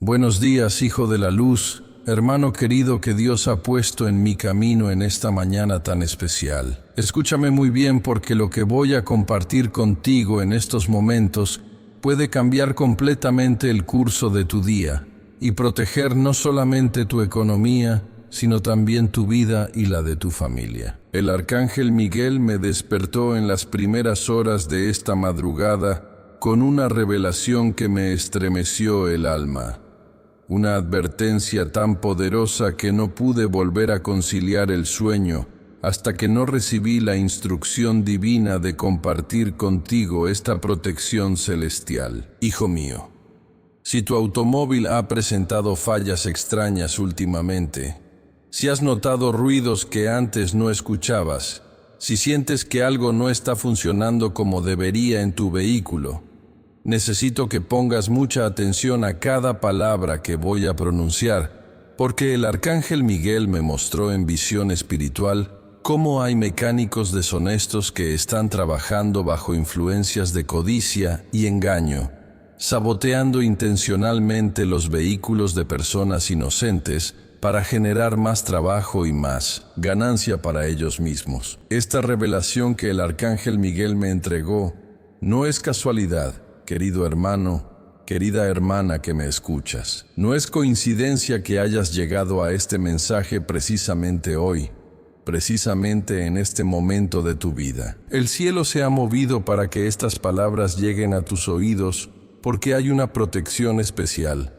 Buenos días, hijo de la luz, hermano querido que Dios ha puesto en mi camino en esta mañana tan especial. Escúchame muy bien porque lo que voy a compartir contigo en estos momentos puede cambiar completamente el curso de tu día y proteger no solamente tu economía, sino también tu vida y la de tu familia. El arcángel Miguel me despertó en las primeras horas de esta madrugada con una revelación que me estremeció el alma. Una advertencia tan poderosa que no pude volver a conciliar el sueño hasta que no recibí la instrucción divina de compartir contigo esta protección celestial. Hijo mío, si tu automóvil ha presentado fallas extrañas últimamente, si has notado ruidos que antes no escuchabas, si sientes que algo no está funcionando como debería en tu vehículo, necesito que pongas mucha atención a cada palabra que voy a pronunciar, porque el arcángel Miguel me mostró en visión espiritual cómo hay mecánicos deshonestos que están trabajando bajo influencias de codicia y engaño, saboteando intencionalmente los vehículos de personas inocentes para generar más trabajo y más ganancia para ellos mismos. Esta revelación que el arcángel Miguel me entregó no es casualidad, querido hermano, querida hermana que me escuchas. No es coincidencia que hayas llegado a este mensaje precisamente hoy, precisamente en este momento de tu vida. El cielo se ha movido para que estas palabras lleguen a tus oídos porque hay una protección especial,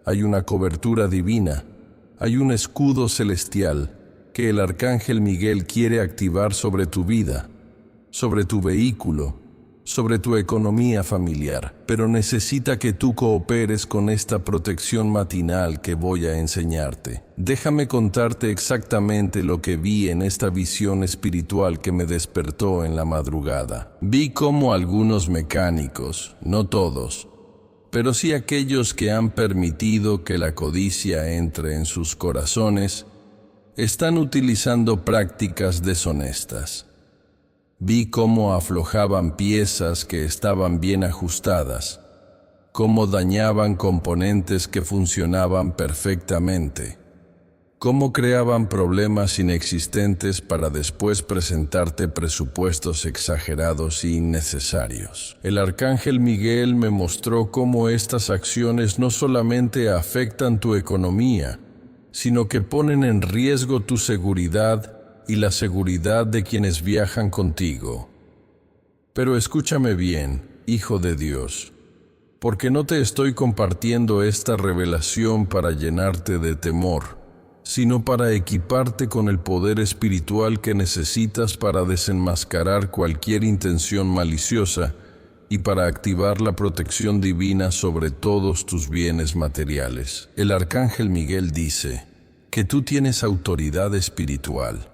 hay una cobertura divina, hay un escudo celestial que el arcángel Miguel quiere activar sobre tu vida, sobre tu vehículo, sobre tu economía familiar, pero necesita que tú cooperes con esta protección matinal que voy a enseñarte. Déjame contarte exactamente lo que vi en esta visión espiritual que me despertó en la madrugada. Vi cómo algunos mecánicos, no todos, pero sí aquellos que han permitido que la codicia entre en sus corazones, están utilizando prácticas deshonestas. Vi cómo aflojaban piezas que estaban bien ajustadas, cómo dañaban componentes que funcionaban perfectamente, cómo creaban problemas inexistentes para después presentarte presupuestos exagerados e innecesarios. El arcángel Miguel me mostró cómo estas acciones no solamente afectan tu economía, sino que ponen en riesgo tu seguridad y la seguridad de quienes viajan contigo. Pero escúchame bien, hijo de Dios, porque no te estoy compartiendo esta revelación para llenarte de temor, sino para equiparte con el poder espiritual que necesitas para desenmascarar cualquier intención maliciosa y para activar la protección divina sobre todos tus bienes materiales. El arcángel Miguel dice que tú tienes autoridad espiritual,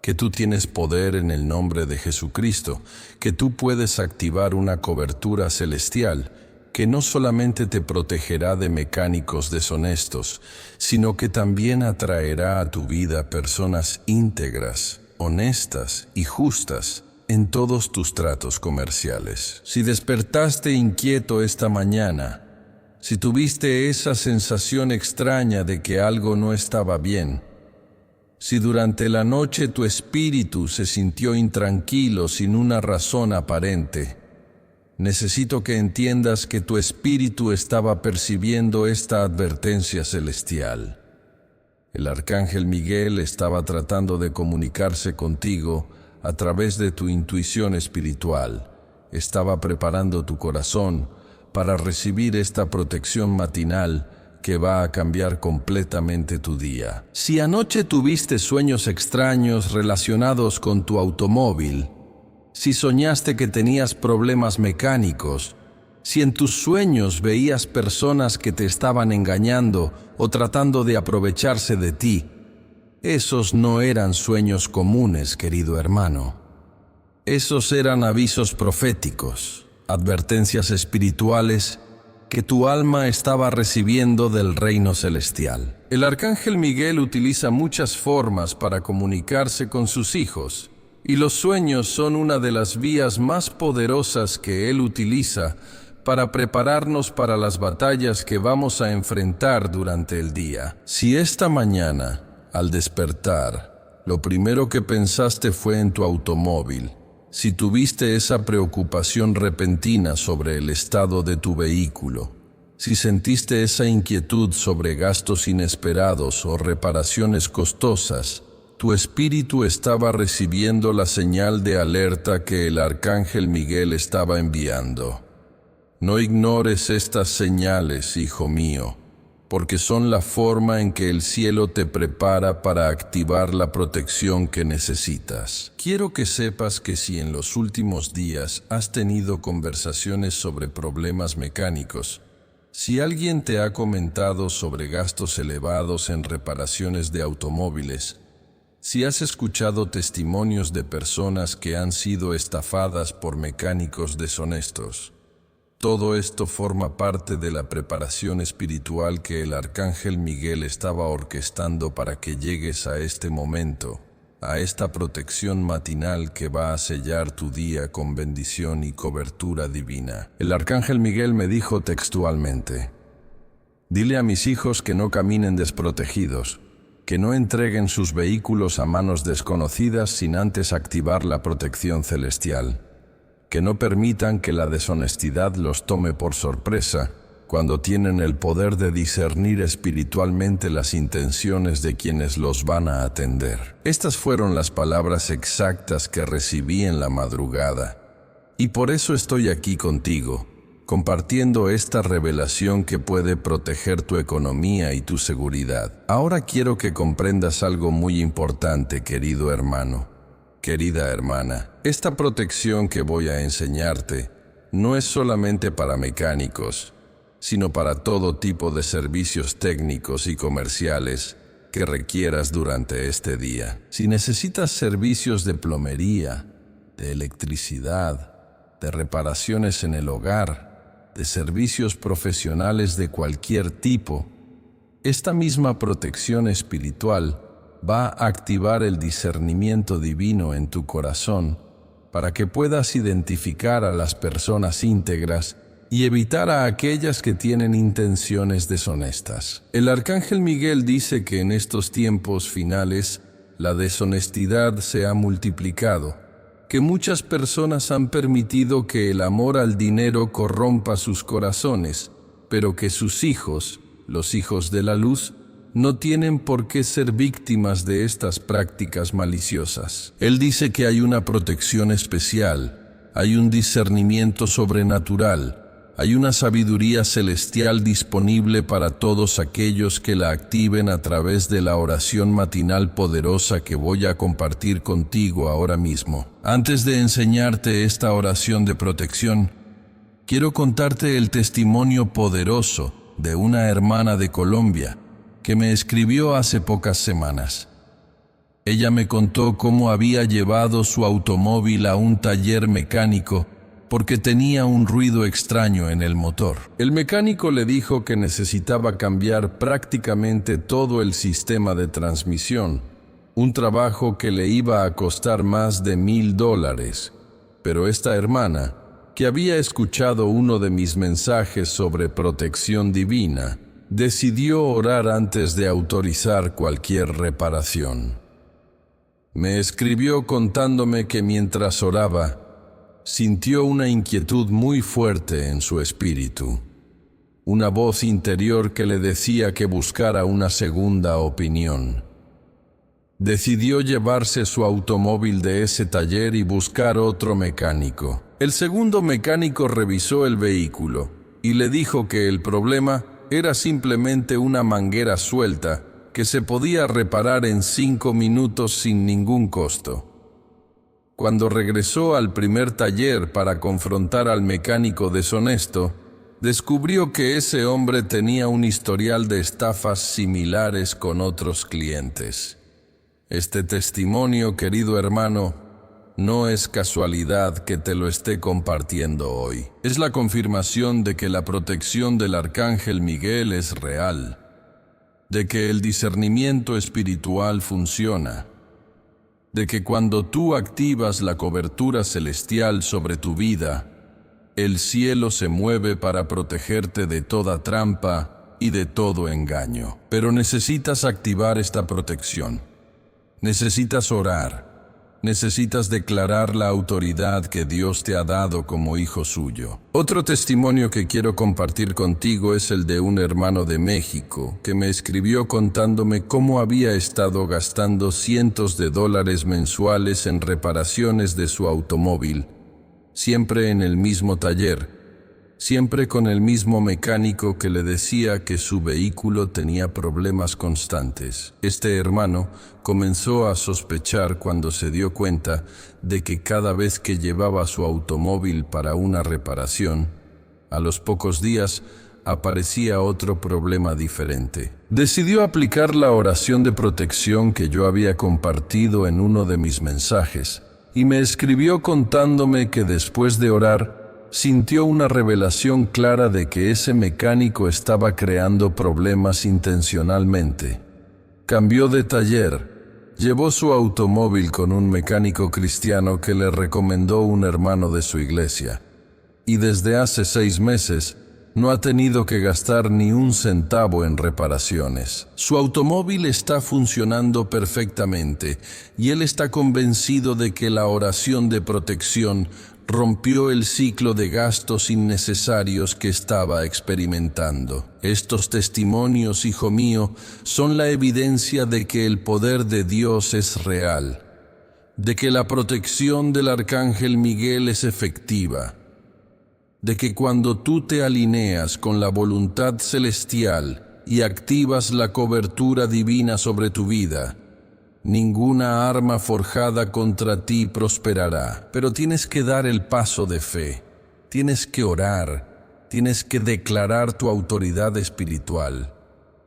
que tú tienes poder en el nombre de Jesucristo, que tú puedes activar una cobertura celestial que no solamente te protegerá de mecánicos deshonestos, sino que también atraerá a tu vida personas íntegras, honestas y justas en todos tus tratos comerciales. Si despertaste inquieto esta mañana, si tuviste esa sensación extraña de que algo no estaba bien, si durante la noche tu espíritu se sintió intranquilo sin una razón aparente, necesito que entiendas que tu espíritu estaba percibiendo esta advertencia celestial. El arcángel Miguel estaba tratando de comunicarse contigo a través de tu intuición espiritual. Estaba preparando tu corazón para recibir esta protección matinal que va a cambiar completamente tu día. Si anoche tuviste sueños extraños relacionados con tu automóvil, si soñaste que tenías problemas mecánicos, si en tus sueños veías personas que te estaban engañando o tratando de aprovecharse de ti, esos no eran sueños comunes, querido hermano. Esos eran avisos proféticos, advertencias espirituales que tu alma estaba recibiendo del reino celestial. El arcángel Miguel utiliza muchas formas para comunicarse con sus hijos, y los sueños son una de las vías más poderosas que él utiliza para prepararnos para las batallas que vamos a enfrentar durante el día. Si esta mañana, al despertar, lo primero que pensaste fue en tu automóvil, si tuviste esa preocupación repentina sobre el estado de tu vehículo, si sentiste esa inquietud sobre gastos inesperados o reparaciones costosas, tu espíritu estaba recibiendo la señal de alerta que el arcángel Miguel estaba enviando. No ignores estas señales, hijo mío, porque son la forma en que el cielo te prepara para activar la protección que necesitas. Quiero que sepas que si en los últimos días has tenido conversaciones sobre problemas mecánicos, si alguien te ha comentado sobre gastos elevados en reparaciones de automóviles, si has escuchado testimonios de personas que han sido estafadas por mecánicos deshonestos, todo esto forma parte de la preparación espiritual que el arcángel Miguel estaba orquestando para que llegues a este momento, a esta protección matinal que va a sellar tu día con bendición y cobertura divina. El arcángel Miguel me dijo textualmente: dile a mis hijos que no caminen desprotegidos, que no entreguen sus vehículos a manos desconocidas sin antes activar la protección celestial, que no permitan que la deshonestidad los tome por sorpresa cuando tienen el poder de discernir espiritualmente las intenciones de quienes los van a atender. Estas fueron las palabras exactas que recibí en la madrugada, y por eso estoy aquí contigo, compartiendo esta revelación que puede proteger tu economía y tu seguridad. Ahora quiero que comprendas algo muy importante, querido hermano, querida hermana. Esta protección que voy a enseñarte no es solamente para mecánicos, sino para todo tipo de servicios técnicos y comerciales que requieras durante este día. Si necesitas servicios de plomería, de electricidad, de reparaciones en el hogar, de servicios profesionales de cualquier tipo, esta misma protección espiritual va a activar el discernimiento divino en tu corazón para que puedas identificar a las personas íntegras y evitar a aquellas que tienen intenciones deshonestas. El arcángel Miguel dice que en estos tiempos finales la deshonestidad se ha multiplicado, que muchas personas han permitido que el amor al dinero corrompa sus corazones, pero que sus hijos, los hijos de la luz, no tienen por qué ser víctimas de estas prácticas maliciosas. Él dice que hay una protección especial, hay un discernimiento sobrenatural, hay una sabiduría celestial disponible para todos aquellos que la activen a través de la oración matinal poderosa que voy a compartir contigo ahora mismo. Antes de enseñarte esta oración de protección, quiero contarte el testimonio poderoso de una hermana de Colombia que me escribió hace pocas semanas. Ella me contó cómo había llevado su automóvil a un taller mecánico porque tenía un ruido extraño en el motor. El mecánico le dijo que necesitaba cambiar prácticamente todo el sistema de transmisión, un trabajo que le iba a costar más de $1,000, pero esta hermana, que había escuchado uno de mis mensajes sobre protección divina, decidió orar antes de autorizar cualquier reparación. Me escribió contándome que mientras oraba, sintió una inquietud muy fuerte en su espíritu, una voz interior que le decía que buscara una segunda opinión. Decidió llevarse su automóvil de ese taller y buscar otro mecánico. El segundo mecánico revisó el vehículo y le dijo que el problema era simplemente una manguera suelta que se podía reparar en 5 minutos sin ningún costo. Cuando regresó al primer taller para confrontar al mecánico deshonesto, descubrió que ese hombre tenía un historial de estafas similares con otros clientes. Este testimonio, querido hermano, no es casualidad que te lo esté compartiendo hoy. Es la confirmación de que la protección del arcángel Miguel es real, de que el discernimiento espiritual funciona, de que cuando tú activas la cobertura celestial sobre tu vida, El cielo se mueve para protegerte de toda trampa y de todo engaño. Pero necesitas activar esta protección. Necesitas orar. Necesitas declarar la autoridad que Dios te ha dado como hijo suyo. Otro testimonio que quiero compartir contigo es el de un hermano de México que me escribió contándome cómo había estado gastando cientos de dólares mensuales en reparaciones de su automóvil, siempre en el mismo taller, siempre con el mismo mecánico que le decía que su vehículo tenía problemas constantes. Este hermano comenzó a sospechar cuando se dio cuenta de que cada vez que llevaba su automóvil para una reparación, a los pocos días aparecía otro problema diferente. Decidió aplicar la oración de protección que yo había compartido en uno de mis mensajes y me escribió contándome que después de orar, sintió una revelación clara de que ese mecánico estaba creando problemas intencionalmente. Cambió de taller, llevó su automóvil con un mecánico cristiano que le recomendó un hermano de su iglesia, y desde hace 6 meses no ha tenido que gastar ni un centavo en reparaciones. Su automóvil está funcionando perfectamente y él está convencido de que la oración de protección rompió el ciclo de gastos innecesarios que estaba experimentando. Estos testimonios, hijo mío, son la evidencia de que el poder de Dios es real, de que la protección del Arcángel Miguel es efectiva, de que cuando tú te alineas con la voluntad celestial y activas la cobertura divina sobre tu vida, ninguna arma forjada contra ti prosperará. Pero tienes que dar el paso de fe, tienes que orar, tienes que declarar tu autoridad espiritual,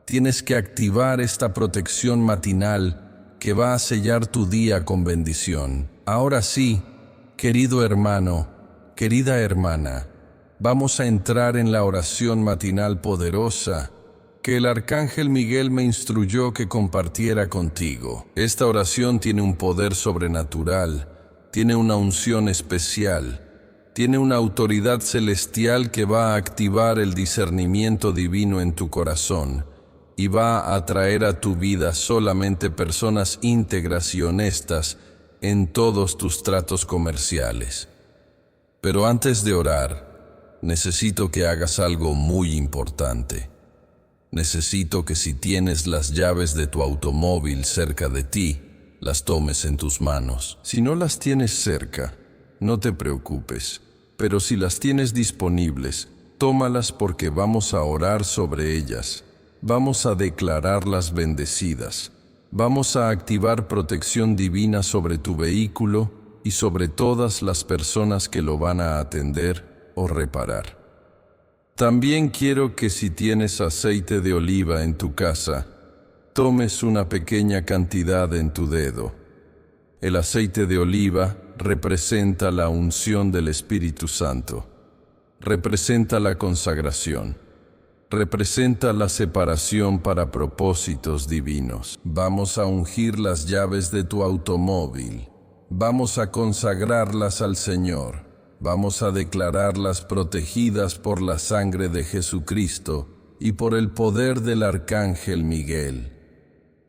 tienes que activar esta protección matinal que va a sellar tu día con bendición. Ahora sí, querido hermano, querida hermana, vamos a entrar en la oración matinal poderosa que el Arcángel Miguel me instruyó que compartiera contigo. Esta oración tiene un poder sobrenatural, tiene una unción especial, tiene una autoridad celestial que va a activar el discernimiento divino en tu corazón y va a atraer a tu vida solamente personas íntegras y honestas en todos tus tratos comerciales. Pero antes de orar, necesito que hagas algo muy importante. Necesito que si tienes las llaves de tu automóvil cerca de ti, las tomes en tus manos. Si no las tienes cerca, no te preocupes, pero si las tienes disponibles, tómalas porque vamos a orar sobre ellas. Vamos a declararlas bendecidas. Vamos a activar protección divina sobre tu vehículo y sobre todas las personas que lo van a atender o reparar. También quiero que si tienes aceite de oliva en tu casa, tomes una pequeña cantidad en tu dedo. El aceite de oliva representa la unción del Espíritu Santo, representa la consagración, representa la separación para propósitos divinos. Vamos a ungir las llaves de tu automóvil, vamos a consagrarlas al Señor. Vamos a declararlas protegidas por la sangre de Jesucristo y por el poder del Arcángel Miguel.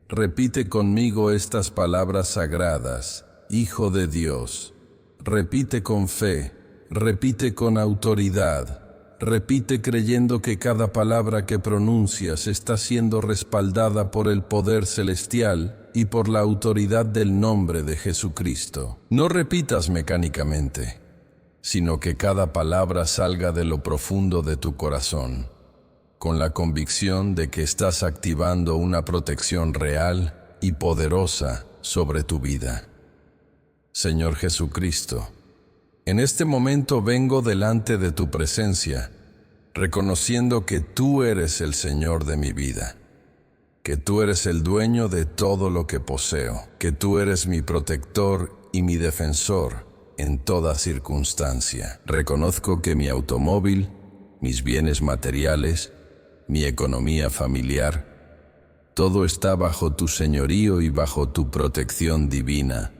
Repite conmigo estas palabras sagradas, Hijo de Dios. Repite con fe, repite con autoridad, repite creyendo que cada palabra que pronuncias está siendo respaldada por el poder celestial y por la autoridad del nombre de Jesucristo. No repitas mecánicamente, sino que cada palabra salga de lo profundo de tu corazón, con la convicción de que estás activando una protección real y poderosa sobre tu vida. Señor Jesucristo, en este momento vengo delante de tu presencia, reconociendo que tú eres el Señor de mi vida, que tú eres el dueño de todo lo que poseo, que tú eres mi protector y mi defensor en toda circunstancia. Reconozco que mi automóvil, mis bienes materiales, mi economía familiar, todo está bajo tu señorío y bajo tu protección divina.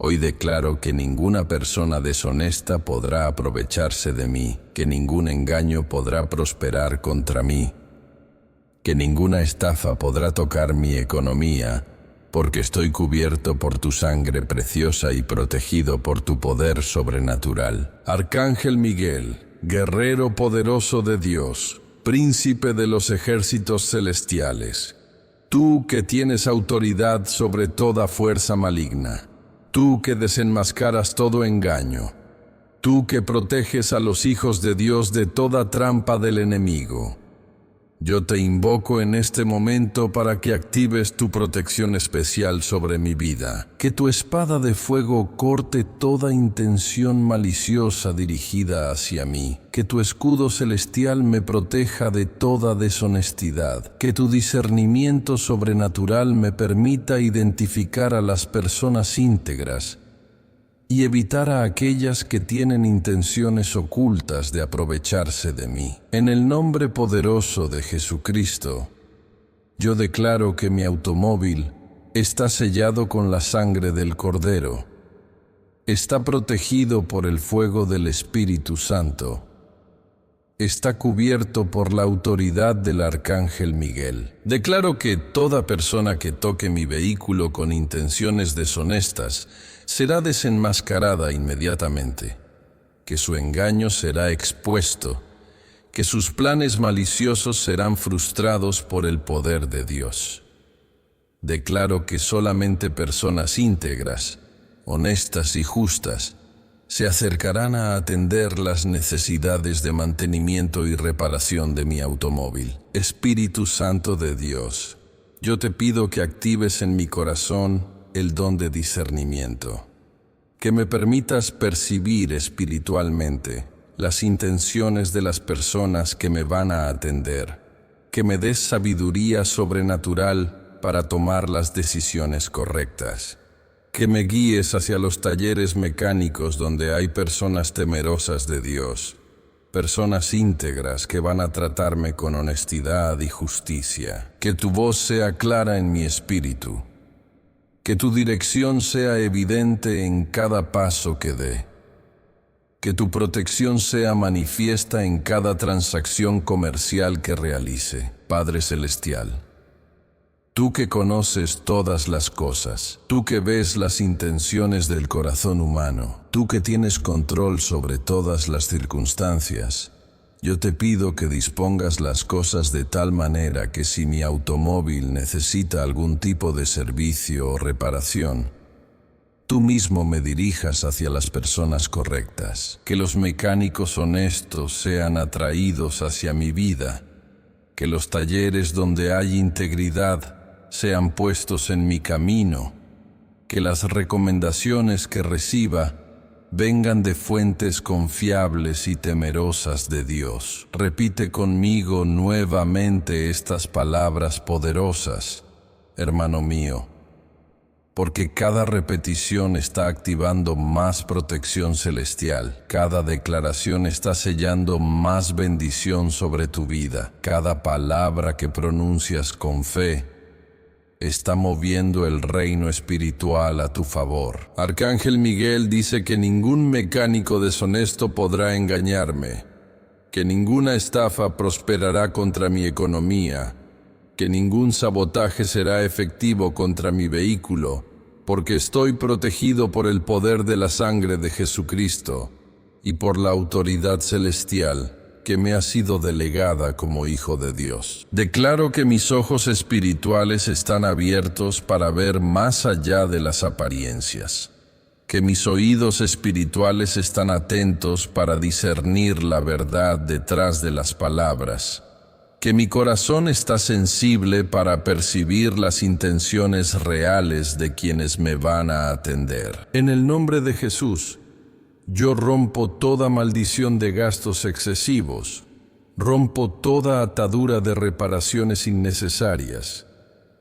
Hoy declaro que ninguna persona deshonesta podrá aprovecharse de mí, que ningún engaño podrá prosperar contra mí, que ninguna estafa podrá tocar mi economía, porque estoy cubierto por tu sangre preciosa y protegido por tu poder sobrenatural. Arcángel Miguel, guerrero poderoso de Dios, príncipe de los ejércitos celestiales, tú que tienes autoridad sobre toda fuerza maligna, tú que desenmascaras todo engaño, tú que proteges a los hijos de Dios de toda trampa del enemigo, yo te invoco en este momento para que actives tu protección especial sobre mi vida. Que tu espada de fuego corte toda intención maliciosa dirigida hacia mí. Que tu escudo celestial me proteja de toda deshonestidad. Que tu discernimiento sobrenatural me permita identificar a las personas íntegras y evitar a aquellas que tienen intenciones ocultas de aprovecharse de mí. En el nombre poderoso de Jesucristo, yo declaro que mi automóvil está sellado con la sangre del Cordero, está protegido por el fuego del Espíritu Santo, está cubierto por la autoridad del Arcángel Miguel. Declaro que toda persona que toque mi vehículo con intenciones deshonestas será desenmascarada inmediatamente, que su engaño será expuesto, que sus planes maliciosos serán frustrados por el poder de Dios. Declaro que solamente personas íntegras, honestas y justas se acercarán a atender las necesidades de mantenimiento y reparación de mi automóvil. Espíritu Santo de Dios, yo te pido que actives en mi corazón el don de discernimiento, que me permitas percibir espiritualmente las intenciones de las personas que me van a atender, que me des sabiduría sobrenatural para tomar las decisiones correctas, que me guíes hacia los talleres mecánicos donde hay personas temerosas de Dios, personas íntegras que van a tratarme con honestidad y justicia, que tu voz sea clara en mi espíritu, que tu dirección sea evidente en cada paso que dé, que tu protección sea manifiesta en cada transacción comercial que realice. Padre Celestial, tú que conoces todas las cosas, tú que ves las intenciones del corazón humano, tú que tienes control sobre todas las circunstancias, yo te pido que dispongas las cosas de tal manera que si mi automóvil necesita algún tipo de servicio o reparación, tú mismo me dirijas hacia las personas correctas, que los mecánicos honestos sean atraídos hacia mi vida, que los talleres donde hay integridad sean puestos en mi camino, que las recomendaciones que reciba vengan de fuentes confiables y temerosas de Dios. Repite conmigo nuevamente estas palabras poderosas, hermano mío, porque cada repetición está activando más protección celestial, cada declaración está sellando más bendición sobre tu vida, cada palabra que pronuncias con fe está moviendo el reino espiritual a tu favor. Arcángel Miguel dice que ningún mecánico deshonesto podrá engañarme, que ninguna estafa prosperará contra mi economía, que ningún sabotaje será efectivo contra mi vehículo, porque estoy protegido por el poder de la sangre de Jesucristo y por la autoridad celestial que me ha sido delegada como hijo de Dios. Declaro que mis ojos espirituales están abiertos para ver más allá de las apariencias, que mis oídos espirituales están atentos para discernir la verdad detrás de las palabras, que mi corazón está sensible para percibir las intenciones reales de quienes me van a atender. En el nombre de Jesús, yo rompo toda maldición de gastos excesivos, rompo toda atadura de reparaciones innecesarias,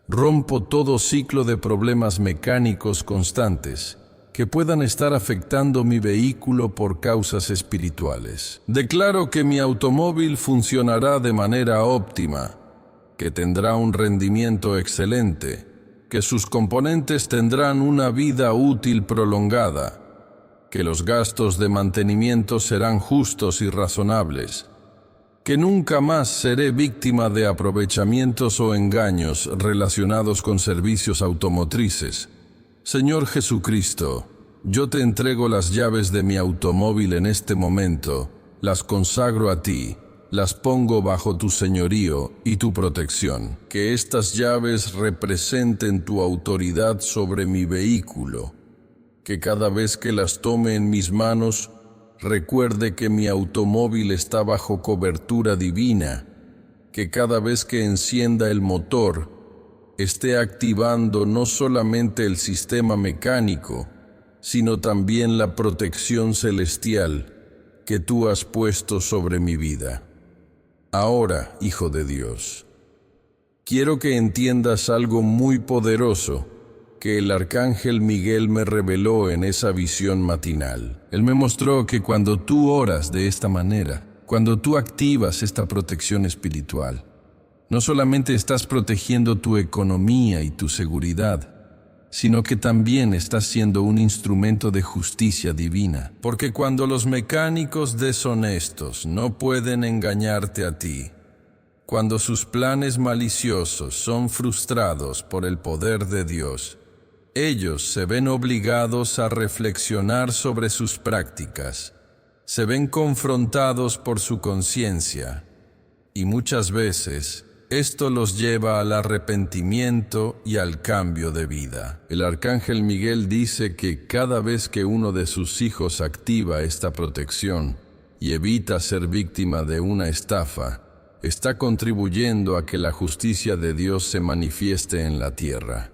rompo todo ciclo de problemas mecánicos constantes que puedan estar afectando mi vehículo por causas espirituales. Declaro que mi automóvil funcionará de manera óptima, que tendrá un rendimiento excelente, que sus componentes tendrán una vida útil prolongada, que los gastos de mantenimiento serán justos y razonables, que nunca más seré víctima de aprovechamientos o engaños relacionados con servicios automotrices. Señor Jesucristo, yo te entrego las llaves de mi automóvil en este momento, las consagro a ti, las pongo bajo tu señorío y tu protección. Que estas llaves representen tu autoridad sobre mi vehículo, que cada vez que las tome en mis manos, recuerde que mi automóvil está bajo cobertura divina, que cada vez que encienda el motor, esté activando no solamente el sistema mecánico, sino también la protección celestial que tú has puesto sobre mi vida. Ahora, Hijo de Dios, quiero que entiendas algo muy poderoso que el arcángel Miguel me reveló en esa visión matinal. Él me mostró que cuando tú oras de esta manera, cuando tú activas esta protección espiritual, no solamente estás protegiendo tu economía y tu seguridad, sino que también estás siendo un instrumento de justicia divina. Porque cuando los mecánicos deshonestos no pueden engañarte a ti, cuando sus planes maliciosos son frustrados por el poder de Dios, ellos se ven obligados a reflexionar sobre sus prácticas, se ven confrontados por su conciencia, y muchas veces esto los lleva al arrepentimiento y al cambio de vida. El arcángel Miguel dice que cada vez que uno de sus hijos activa esta protección y evita ser víctima de una estafa, está contribuyendo a que la justicia de Dios se manifieste en la tierra.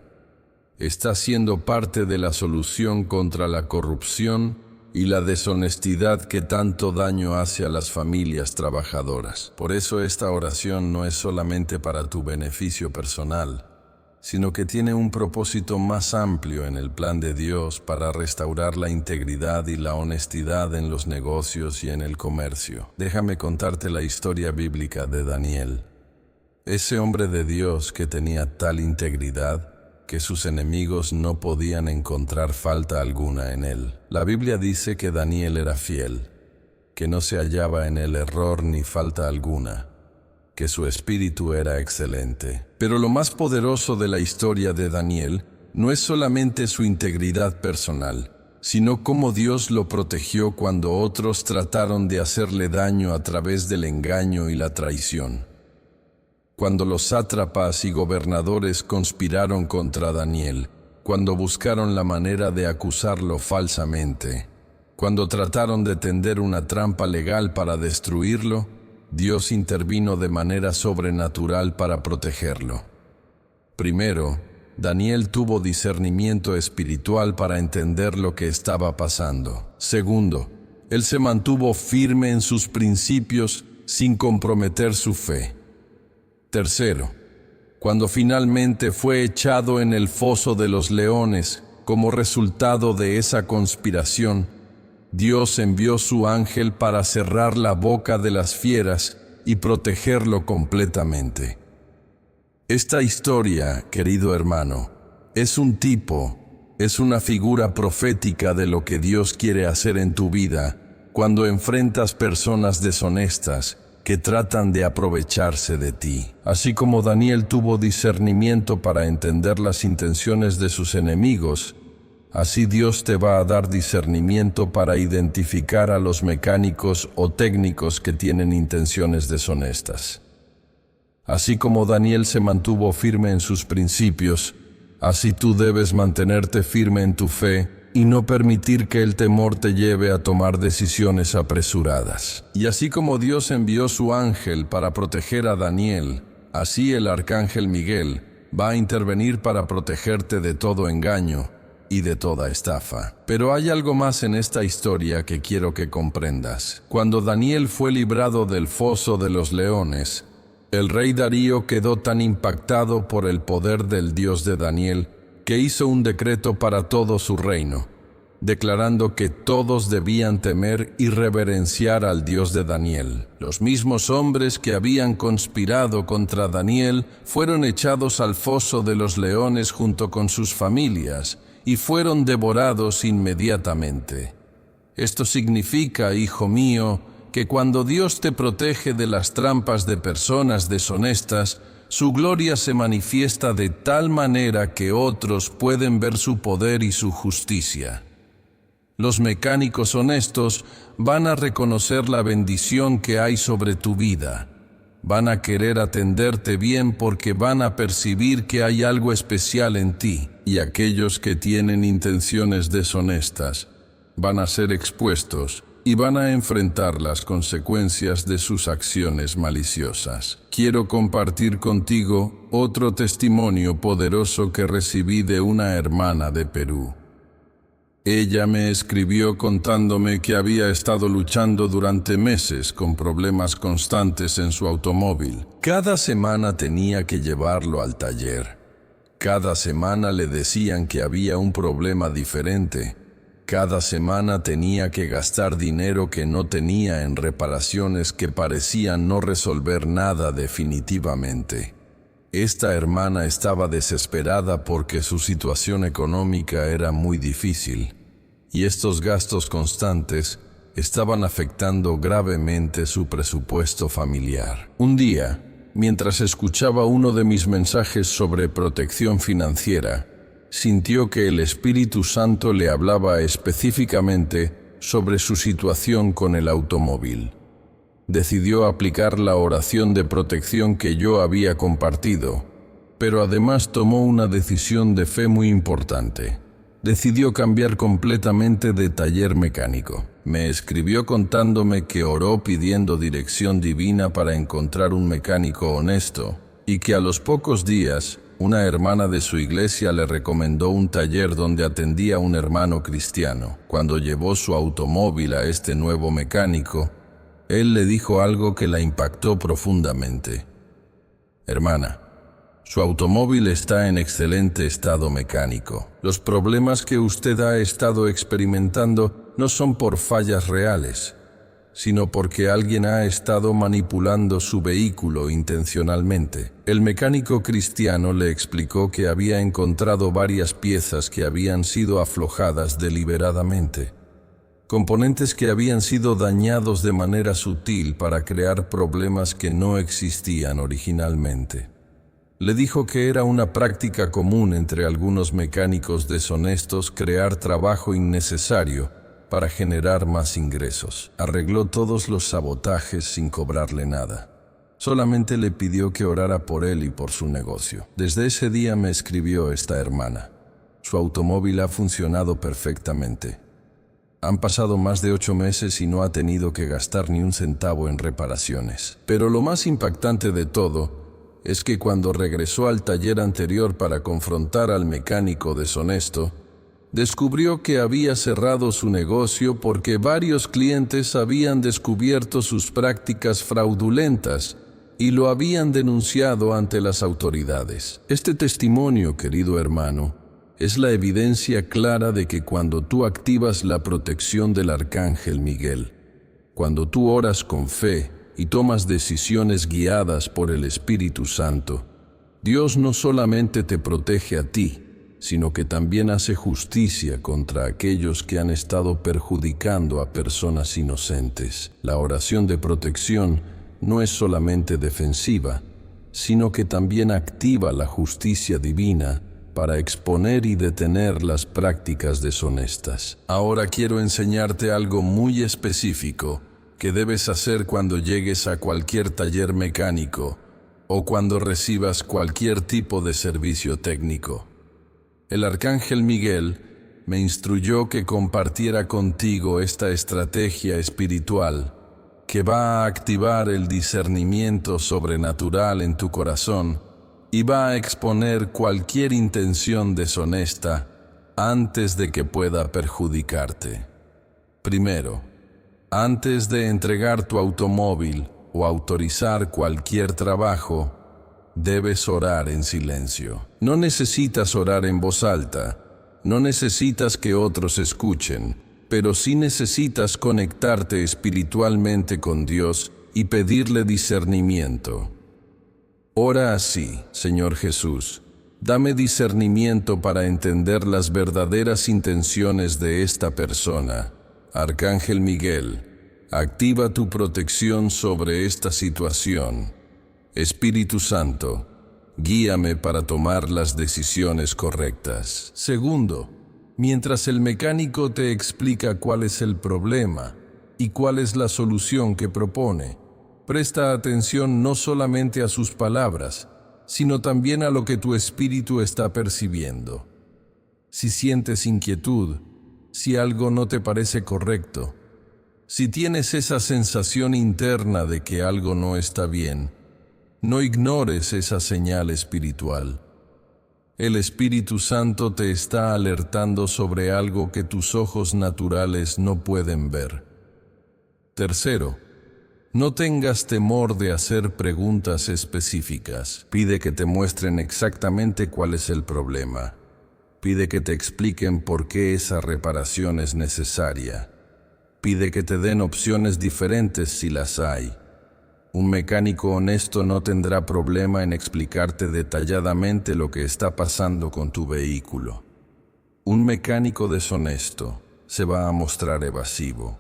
Está siendo parte de la solución contra la corrupción y la deshonestidad que tanto daño hace a las familias trabajadoras. Por eso esta oración no es solamente para tu beneficio personal, sino que tiene un propósito más amplio en el plan de Dios para restaurar la integridad y la honestidad en los negocios y en el comercio. Déjame contarte la historia bíblica de Daniel. Ese hombre de Dios que tenía tal integridad que sus enemigos no podían encontrar falta alguna en él. La Biblia dice que Daniel era fiel, que no se hallaba en él error ni falta alguna, que su espíritu era excelente. Pero lo más poderoso de la historia de Daniel no es solamente su integridad personal, sino cómo Dios lo protegió cuando otros trataron de hacerle daño a través del engaño y la traición. Cuando los sátrapas y gobernadores conspiraron contra Daniel, cuando buscaron la manera de acusarlo falsamente, cuando trataron de tender una trampa legal para destruirlo, Dios intervino de manera sobrenatural para protegerlo. Primero, Daniel tuvo discernimiento espiritual para entender lo que estaba pasando. Segundo, él se mantuvo firme en sus principios sin comprometer su fe. Tercero, cuando finalmente fue echado en el foso de los leones como resultado de esa conspiración, Dios envió su ángel para cerrar la boca de las fieras y protegerlo completamente. Esta historia, querido hermano, es un tipo, es una figura profética de lo que Dios quiere hacer en tu vida cuando enfrentas personas deshonestas que tratan de aprovecharse de ti. Así como Daniel tuvo discernimiento para entender las intenciones de sus enemigos, así Dios te va a dar discernimiento para identificar a los mecánicos o técnicos que tienen intenciones deshonestas. Así como Daniel se mantuvo firme en sus principios, así tú debes mantenerte firme en tu fe y no permitir que el temor te lleve a tomar decisiones apresuradas. Y así como Dios envió su ángel para proteger a Daniel, así el arcángel Miguel va a intervenir para protegerte de todo engaño y de toda estafa. Pero hay algo más en esta historia que quiero que comprendas. Cuando Daniel fue librado del foso de los leones, el rey Darío quedó tan impactado por el poder del Dios de Daniel que hizo un decreto para todo su reino, declarando que todos debían temer y reverenciar al Dios de Daniel. Los mismos hombres que habían conspirado contra Daniel fueron echados al foso de los leones junto con sus familias y fueron devorados inmediatamente. Esto significa, hijo mío, que cuando Dios te protege de las trampas de personas deshonestas, su gloria se manifiesta de tal manera que otros pueden ver su poder y su justicia. Los mecánicos honestos van a reconocer la bendición que hay sobre tu vida. Van a querer atenderte bien porque van a percibir que hay algo especial en ti. Y aquellos que tienen intenciones deshonestas van a ser expuestos y van a enfrentar las consecuencias de sus acciones maliciosas. Quiero compartir contigo otro testimonio poderoso que recibí de una hermana de Perú. Ella me escribió contándome que había estado luchando durante meses con problemas constantes en su automóvil. Cada semana tenía que llevarlo al taller. Cada semana le decían que había un problema diferente. Cada semana tenía que gastar dinero que no tenía en reparaciones que parecían no resolver nada definitivamente. Esta hermana estaba desesperada porque su situación económica era muy difícil, y estos gastos constantes estaban afectando gravemente su presupuesto familiar. Un día, mientras escuchaba uno de mis mensajes sobre protección financiera, sintió que el Espíritu Santo le hablaba específicamente sobre su situación con el automóvil. Decidió aplicar la oración de protección que yo había compartido, pero además tomó una decisión de fe muy importante. Decidió cambiar completamente de taller mecánico. Me escribió contándome que oró pidiendo dirección divina para encontrar un mecánico honesto y que a los pocos días una hermana de su iglesia le recomendó un taller donde atendía a un hermano cristiano. Cuando llevó su automóvil a este nuevo mecánico, él le dijo algo que la impactó profundamente. Hermana, su automóvil está en excelente estado mecánico. Los problemas que usted ha estado experimentando no son por fallas reales, sino porque alguien ha estado manipulando su vehículo intencionalmente. El mecánico cristiano le explicó que había encontrado varias piezas que habían sido aflojadas deliberadamente. Componentes que habían sido dañados de manera sutil para crear problemas que no existían originalmente. Le dijo que era una práctica común entre algunos mecánicos deshonestos crear trabajo innecesario para generar más ingresos. Arregló todos los sabotajes sin cobrarle nada. Solamente le pidió que orara por él y por su negocio. Desde ese día me escribió esta hermana. Su automóvil ha funcionado perfectamente. Han pasado más de 8 meses y no ha tenido que gastar ni un centavo en reparaciones. Pero lo más impactante de todo es que cuando regresó al taller anterior para confrontar al mecánico deshonesto, descubrió que había cerrado su negocio porque varios clientes habían descubierto sus prácticas fraudulentas y lo habían denunciado ante las autoridades. Este testimonio, querido hermano, es la evidencia clara de que cuando tú activas la protección del Arcángel Miguel, cuando tú oras con fe y tomas decisiones guiadas por el Espíritu Santo, Dios no solamente te protege a ti, sino que también hace justicia contra aquellos que han estado perjudicando a personas inocentes. La oración de protección no es solamente defensiva, sino que también activa la justicia divina para exponer y detener las prácticas deshonestas. Ahora quiero enseñarte algo muy específico que debes hacer cuando llegues a cualquier taller mecánico o cuando recibas cualquier tipo de servicio técnico. El Arcángel Miguel me instruyó que compartiera contigo esta estrategia espiritual que va a activar el discernimiento sobrenatural en tu corazón y va a exponer cualquier intención deshonesta antes de que pueda perjudicarte. Primero, antes de entregar tu automóvil o autorizar cualquier trabajo, debes orar en silencio. No necesitas orar en voz alta, No necesitas que otros escuchen, pero sí necesitas conectarte espiritualmente con Dios y pedirle discernimiento. Ora así: Señor Jesús, dame discernimiento para entender las verdaderas intenciones de esta persona. Arcángel Miguel, activa tu protección sobre esta situación. Espíritu Santo, guíame para tomar las decisiones correctas. Segundo, mientras el mecánico te explica cuál es el problema y cuál es la solución que propone, presta atención no solamente a sus palabras, sino también a lo que tu espíritu está percibiendo. Si sientes inquietud, si algo no te parece correcto, si tienes esa sensación interna de que algo no está bien, no ignores esa señal espiritual. El Espíritu Santo te está alertando sobre algo que tus ojos naturales no pueden ver. Tercero, no tengas temor de hacer preguntas específicas. Pide que te muestren exactamente cuál es el problema. Pide que te expliquen por qué esa reparación es necesaria. Pide que te den opciones diferentes si las hay. Un mecánico honesto no tendrá problema en explicarte detalladamente lo que está pasando con tu vehículo. Un mecánico deshonesto se va a mostrar evasivo.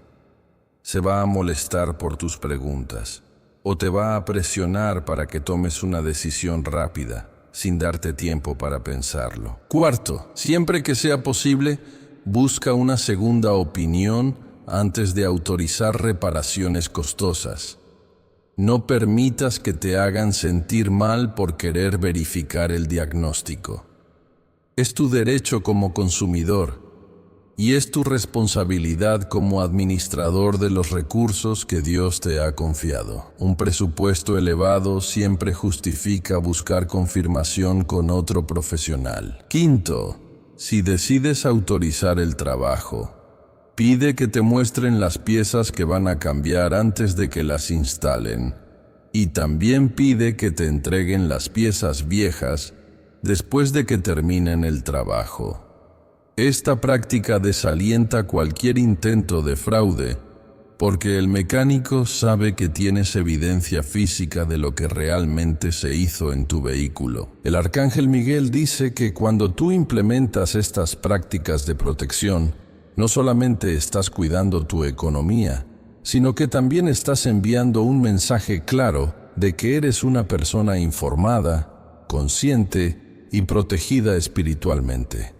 Se va a molestar por tus preguntas o te va a presionar para que tomes una decisión rápida, sin darte tiempo para pensarlo. Cuarto, siempre que sea posible, busca una segunda opinión antes de autorizar reparaciones costosas. No permitas que te hagan sentir mal por querer verificar el diagnóstico. Es tu derecho como consumidor y es tu responsabilidad como administrador de los recursos que Dios te ha confiado. Un presupuesto elevado siempre justifica buscar confirmación con otro profesional. Quinto, si decides autorizar el trabajo, pide que te muestren las piezas que van a cambiar antes de que las instalen. Y también pide que te entreguen las piezas viejas después de que terminen el trabajo. Esta práctica desalienta cualquier intento de fraude, porque el mecánico sabe que tienes evidencia física de lo que realmente se hizo en tu vehículo. El Arcángel Miguel dice que cuando tú implementas estas prácticas de protección, no solamente estás cuidando tu economía, sino que también estás enviando un mensaje claro de que eres una persona informada, consciente y protegida espiritualmente.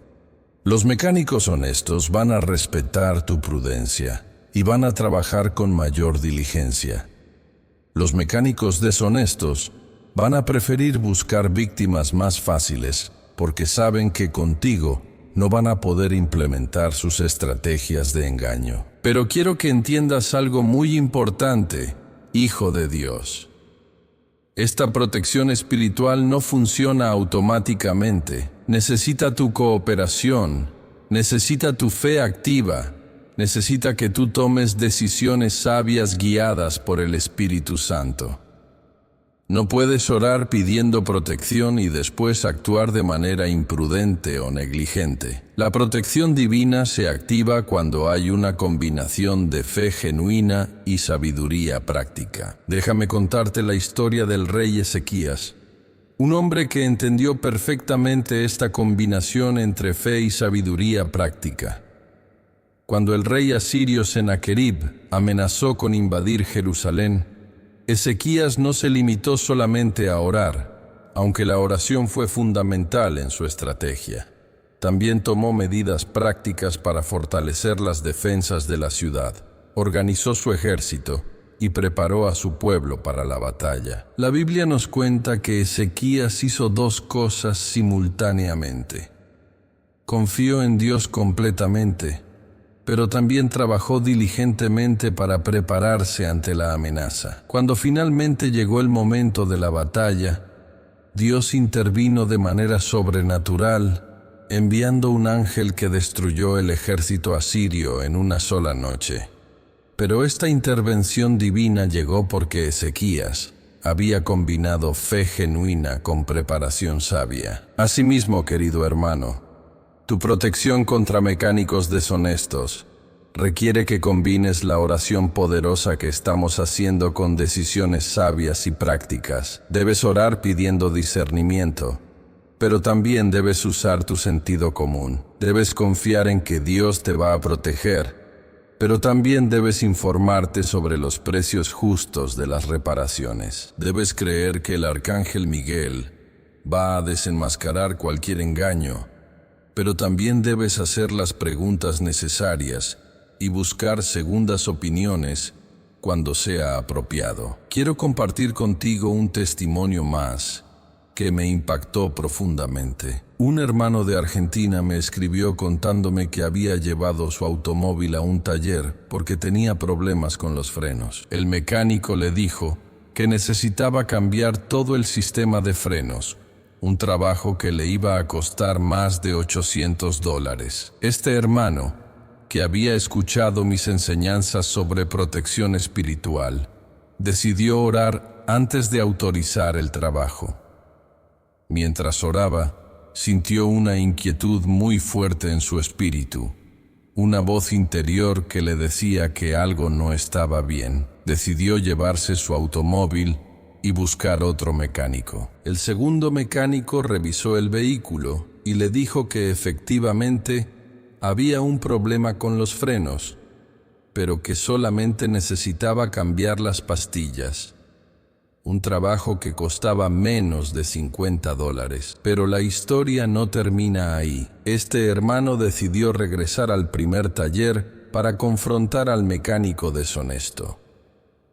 Los mecánicos honestos van a respetar tu prudencia y van a trabajar con mayor diligencia. Los mecánicos deshonestos van a preferir buscar víctimas más fáciles porque saben que contigo no van a poder implementar sus estrategias de engaño. Pero quiero que entiendas algo muy importante, hijo de Dios. Esta protección espiritual no funciona automáticamente. Necesita tu cooperación, necesita tu fe activa, necesita que tú tomes decisiones sabias guiadas por el Espíritu Santo. No puedes orar pidiendo protección y después actuar de manera imprudente o negligente. La protección divina se activa cuando hay una combinación de fe genuina y sabiduría práctica. Déjame contarte la historia del rey Ezequías, un hombre que entendió perfectamente esta combinación entre fe y sabiduría práctica. Cuando el rey asirio Sennacherib amenazó con invadir Jerusalén, Ezequías no se limitó solamente a orar, aunque la oración fue fundamental en su estrategia. También tomó medidas prácticas para fortalecer las defensas de la ciudad, organizó su ejército y preparó a su pueblo para la batalla. La Biblia nos cuenta que Ezequías hizo dos cosas simultáneamente. Confió en Dios completamente, pero también trabajó diligentemente para prepararse ante la amenaza. Cuando finalmente llegó el momento de la batalla, Dios intervino de manera sobrenatural, enviando un ángel que destruyó el ejército asirio en una sola noche. Pero esta intervención divina llegó porque Ezequías había combinado fe genuina con preparación sabia. Asimismo, querido hermano, Tu protección contra mecánicos deshonestos requiere que combines la oración poderosa que estamos haciendo con decisiones sabias y prácticas. Debes orar pidiendo discernimiento, pero también debes usar tu sentido común. Debes confiar en que Dios te va a proteger, pero también debes informarte sobre los precios justos de las reparaciones. Debes creer que el Arcángel Miguel va a desenmascarar cualquier engaño, pero también debes hacer las preguntas necesarias y buscar segundas opiniones cuando sea apropiado. Quiero compartir contigo un testimonio más que me impactó profundamente. Un hermano de Argentina me escribió contándome que había llevado su automóvil a un taller porque tenía problemas con los frenos. El mecánico le dijo que necesitaba cambiar todo el sistema de frenos, un trabajo que le iba a costar más de $800. Este hermano, que había escuchado mis enseñanzas sobre protección espiritual, decidió orar antes de autorizar el trabajo. Mientras oraba, sintió una inquietud muy fuerte en su espíritu, una voz interior que le decía que algo no estaba bien. Decidió llevarse su automóvil y buscar otro mecánico. El segundo mecánico revisó el vehículo y le dijo que efectivamente había un problema con los frenos, pero que solamente necesitaba cambiar las pastillas. Un trabajo que costaba menos de $50. Pero la historia no termina ahí. Este hermano decidió regresar al primer taller para confrontar al mecánico deshonesto.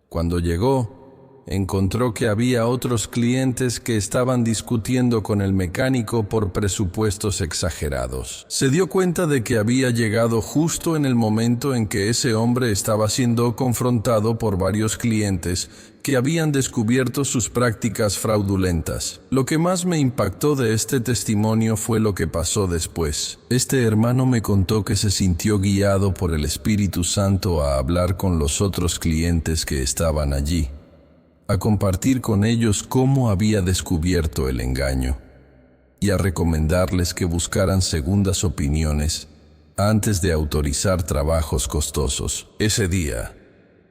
Cuando llegó, encontró que había otros clientes que estaban discutiendo con el mecánico por presupuestos exagerados. Se dio cuenta de que había llegado justo en el momento en que ese hombre estaba siendo confrontado por varios clientes que habían descubierto sus prácticas fraudulentas. Lo que más me impactó de este testimonio fue lo que pasó después. Este hermano me contó que se sintió guiado por el Espíritu Santo a hablar con los otros clientes que estaban allí, a compartir con ellos cómo había descubierto el engaño y a recomendarles que buscaran segundas opiniones antes de autorizar trabajos costosos. Ese día,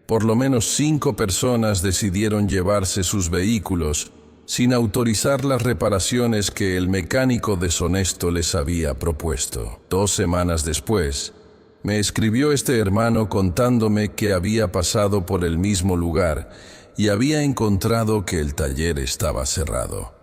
por lo menos 5 personas decidieron llevarse sus vehículos sin autorizar las reparaciones que el mecánico deshonesto les había propuesto. 2 semanas después, me escribió este hermano contándome que había pasado por el mismo lugar y había encontrado que el taller estaba cerrado.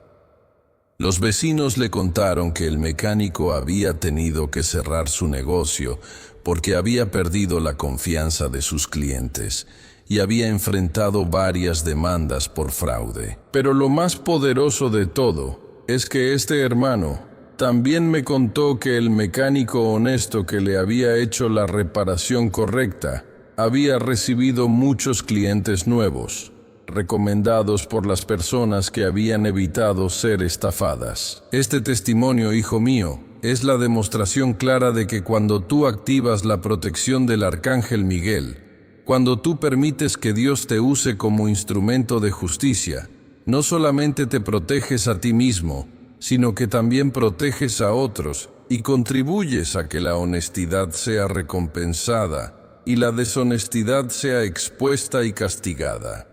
Los vecinos le contaron que el mecánico había tenido que cerrar su negocio porque había perdido la confianza de sus clientes y había enfrentado varias demandas por fraude. Pero lo más poderoso de todo es que este hermano también me contó que el mecánico honesto que le había hecho la reparación correcta había recibido muchos clientes nuevos, recomendados por las personas que habían evitado ser estafadas. Este testimonio, hijo mío, es la demostración clara de que cuando tú activas la protección del Arcángel Miguel, cuando tú permites que Dios te use como instrumento de justicia, no solamente te proteges a ti mismo, sino que también proteges a otros y contribuyes a que la honestidad sea recompensada y la deshonestidad sea expuesta y castigada.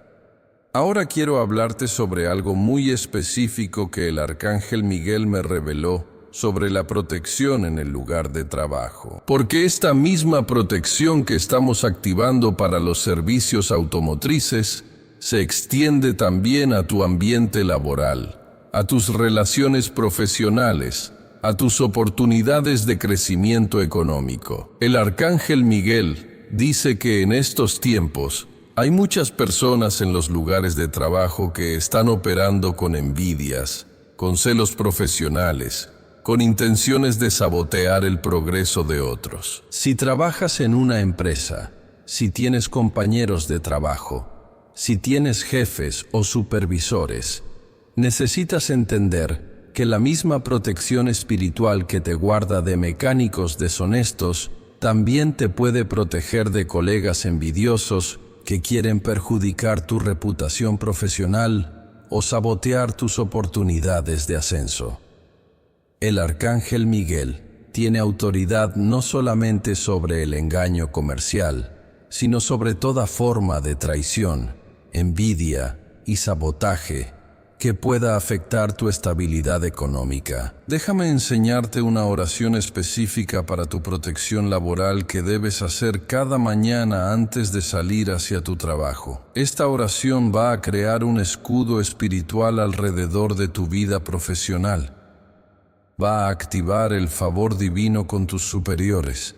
Ahora quiero hablarte sobre algo muy específico que el Arcángel Miguel me reveló sobre la protección en el lugar de trabajo. Porque esta misma protección que estamos activando para los servicios automotrices se extiende también a tu ambiente laboral, a tus relaciones profesionales, a tus oportunidades de crecimiento económico. El Arcángel Miguel dice que en estos tiempos hay muchas personas en los lugares de trabajo que están operando con envidias, con celos profesionales, con intenciones de sabotear el progreso de otros. Si trabajas en una empresa, si tienes compañeros de trabajo, si tienes jefes o supervisores, necesitas entender que la misma protección espiritual que te guarda de mecánicos deshonestos también te puede proteger de colegas envidiosos que quieren perjudicar tu reputación profesional o sabotear tus oportunidades de ascenso. El Arcángel Miguel tiene autoridad no solamente sobre el engaño comercial, sino sobre toda forma de traición, envidia y sabotaje que pueda afectar tu estabilidad económica. Déjame enseñarte una oración específica para tu protección laboral que debes hacer cada mañana antes de salir hacia tu trabajo. Esta oración va a crear un escudo espiritual alrededor de tu vida profesional. Va a activar el favor divino con tus superiores.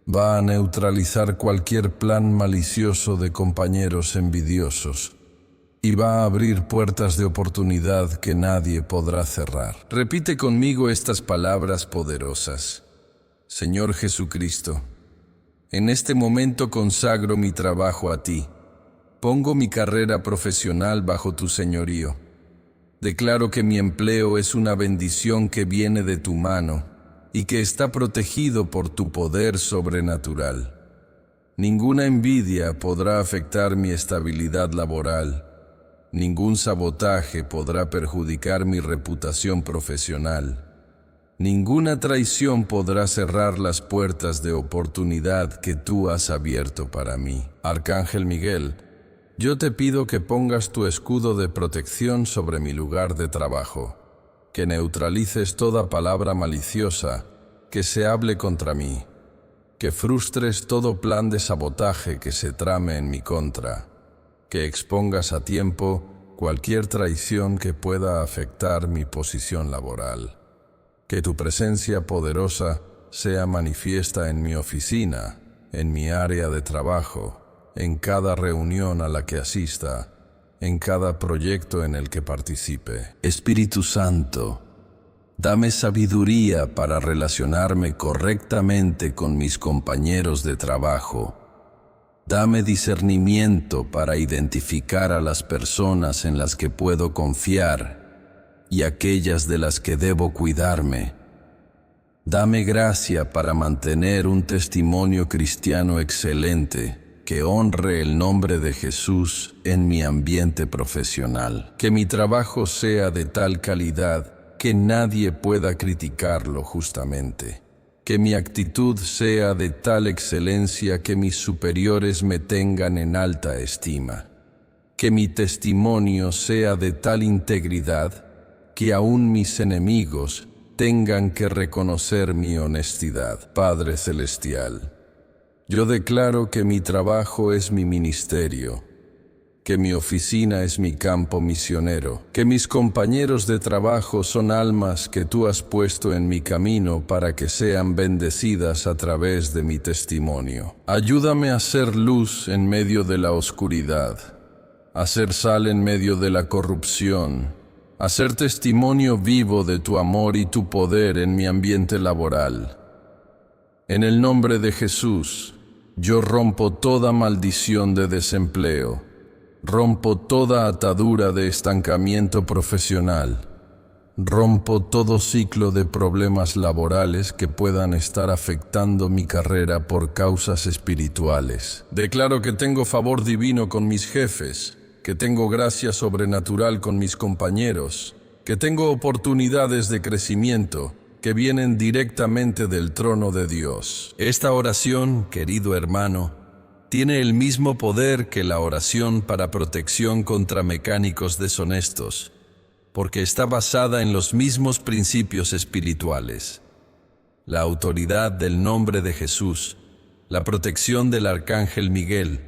Va a neutralizar cualquier plan malicioso de compañeros envidiosos. Y va a abrir puertas de oportunidad que nadie podrá cerrar. Repite conmigo estas palabras poderosas. Señor Jesucristo, en este momento consagro mi trabajo a ti. Pongo mi carrera profesional bajo tu señorío. Declaro que mi empleo es una bendición que viene de tu mano y que está protegido por tu poder sobrenatural. Ninguna envidia podrá afectar mi estabilidad laboral. Ningún sabotaje podrá perjudicar mi reputación profesional. Ninguna traición podrá cerrar las puertas de oportunidad que tú has abierto para mí. Arcángel Miguel, yo te pido que pongas tu escudo de protección sobre mi lugar de trabajo, que neutralices toda palabra maliciosa que se hable contra mí, que frustres todo plan de sabotaje que se trame en mi contra, que expongas a tiempo cualquier traición que pueda afectar mi posición laboral. Que tu presencia poderosa sea manifiesta en mi oficina, en mi área de trabajo, en cada reunión a la que asista, en cada proyecto en el que participe. Espíritu Santo, dame sabiduría para relacionarme correctamente con mis compañeros de trabajo. Dame discernimiento para identificar a las personas en las que puedo confiar y aquellas de las que debo cuidarme. Dame gracia para mantener un testimonio cristiano excelente que honre el nombre de Jesús en mi ambiente profesional. Que mi trabajo sea de tal calidad que nadie pueda criticarlo justamente. Que mi actitud sea de tal excelencia que mis superiores me tengan en alta estima. Que mi testimonio sea de tal integridad que aún mis enemigos tengan que reconocer mi honestidad. Padre Celestial, yo declaro que mi trabajo es mi ministerio, que mi oficina es mi campo misionero, que mis compañeros de trabajo son almas que tú has puesto en mi camino para que sean bendecidas a través de mi testimonio. Ayúdame a ser luz en medio de la oscuridad, a ser sal en medio de la corrupción, a ser testimonio vivo de tu amor y tu poder en mi ambiente laboral. En el nombre de Jesús, yo rompo toda maldición de desempleo, rompo toda atadura de estancamiento profesional, rompo todo ciclo de problemas laborales que puedan estar afectando mi carrera por causas espirituales. Declaro que tengo favor divino con mis jefes, que tengo gracia sobrenatural con mis compañeros, que tengo oportunidades de crecimiento que vienen directamente del trono de Dios. Esta oración, querido hermano, tiene el mismo poder que la oración para protección contra mecánicos deshonestos, porque está basada en los mismos principios espirituales. La autoridad del nombre de Jesús, la protección del Arcángel Miguel,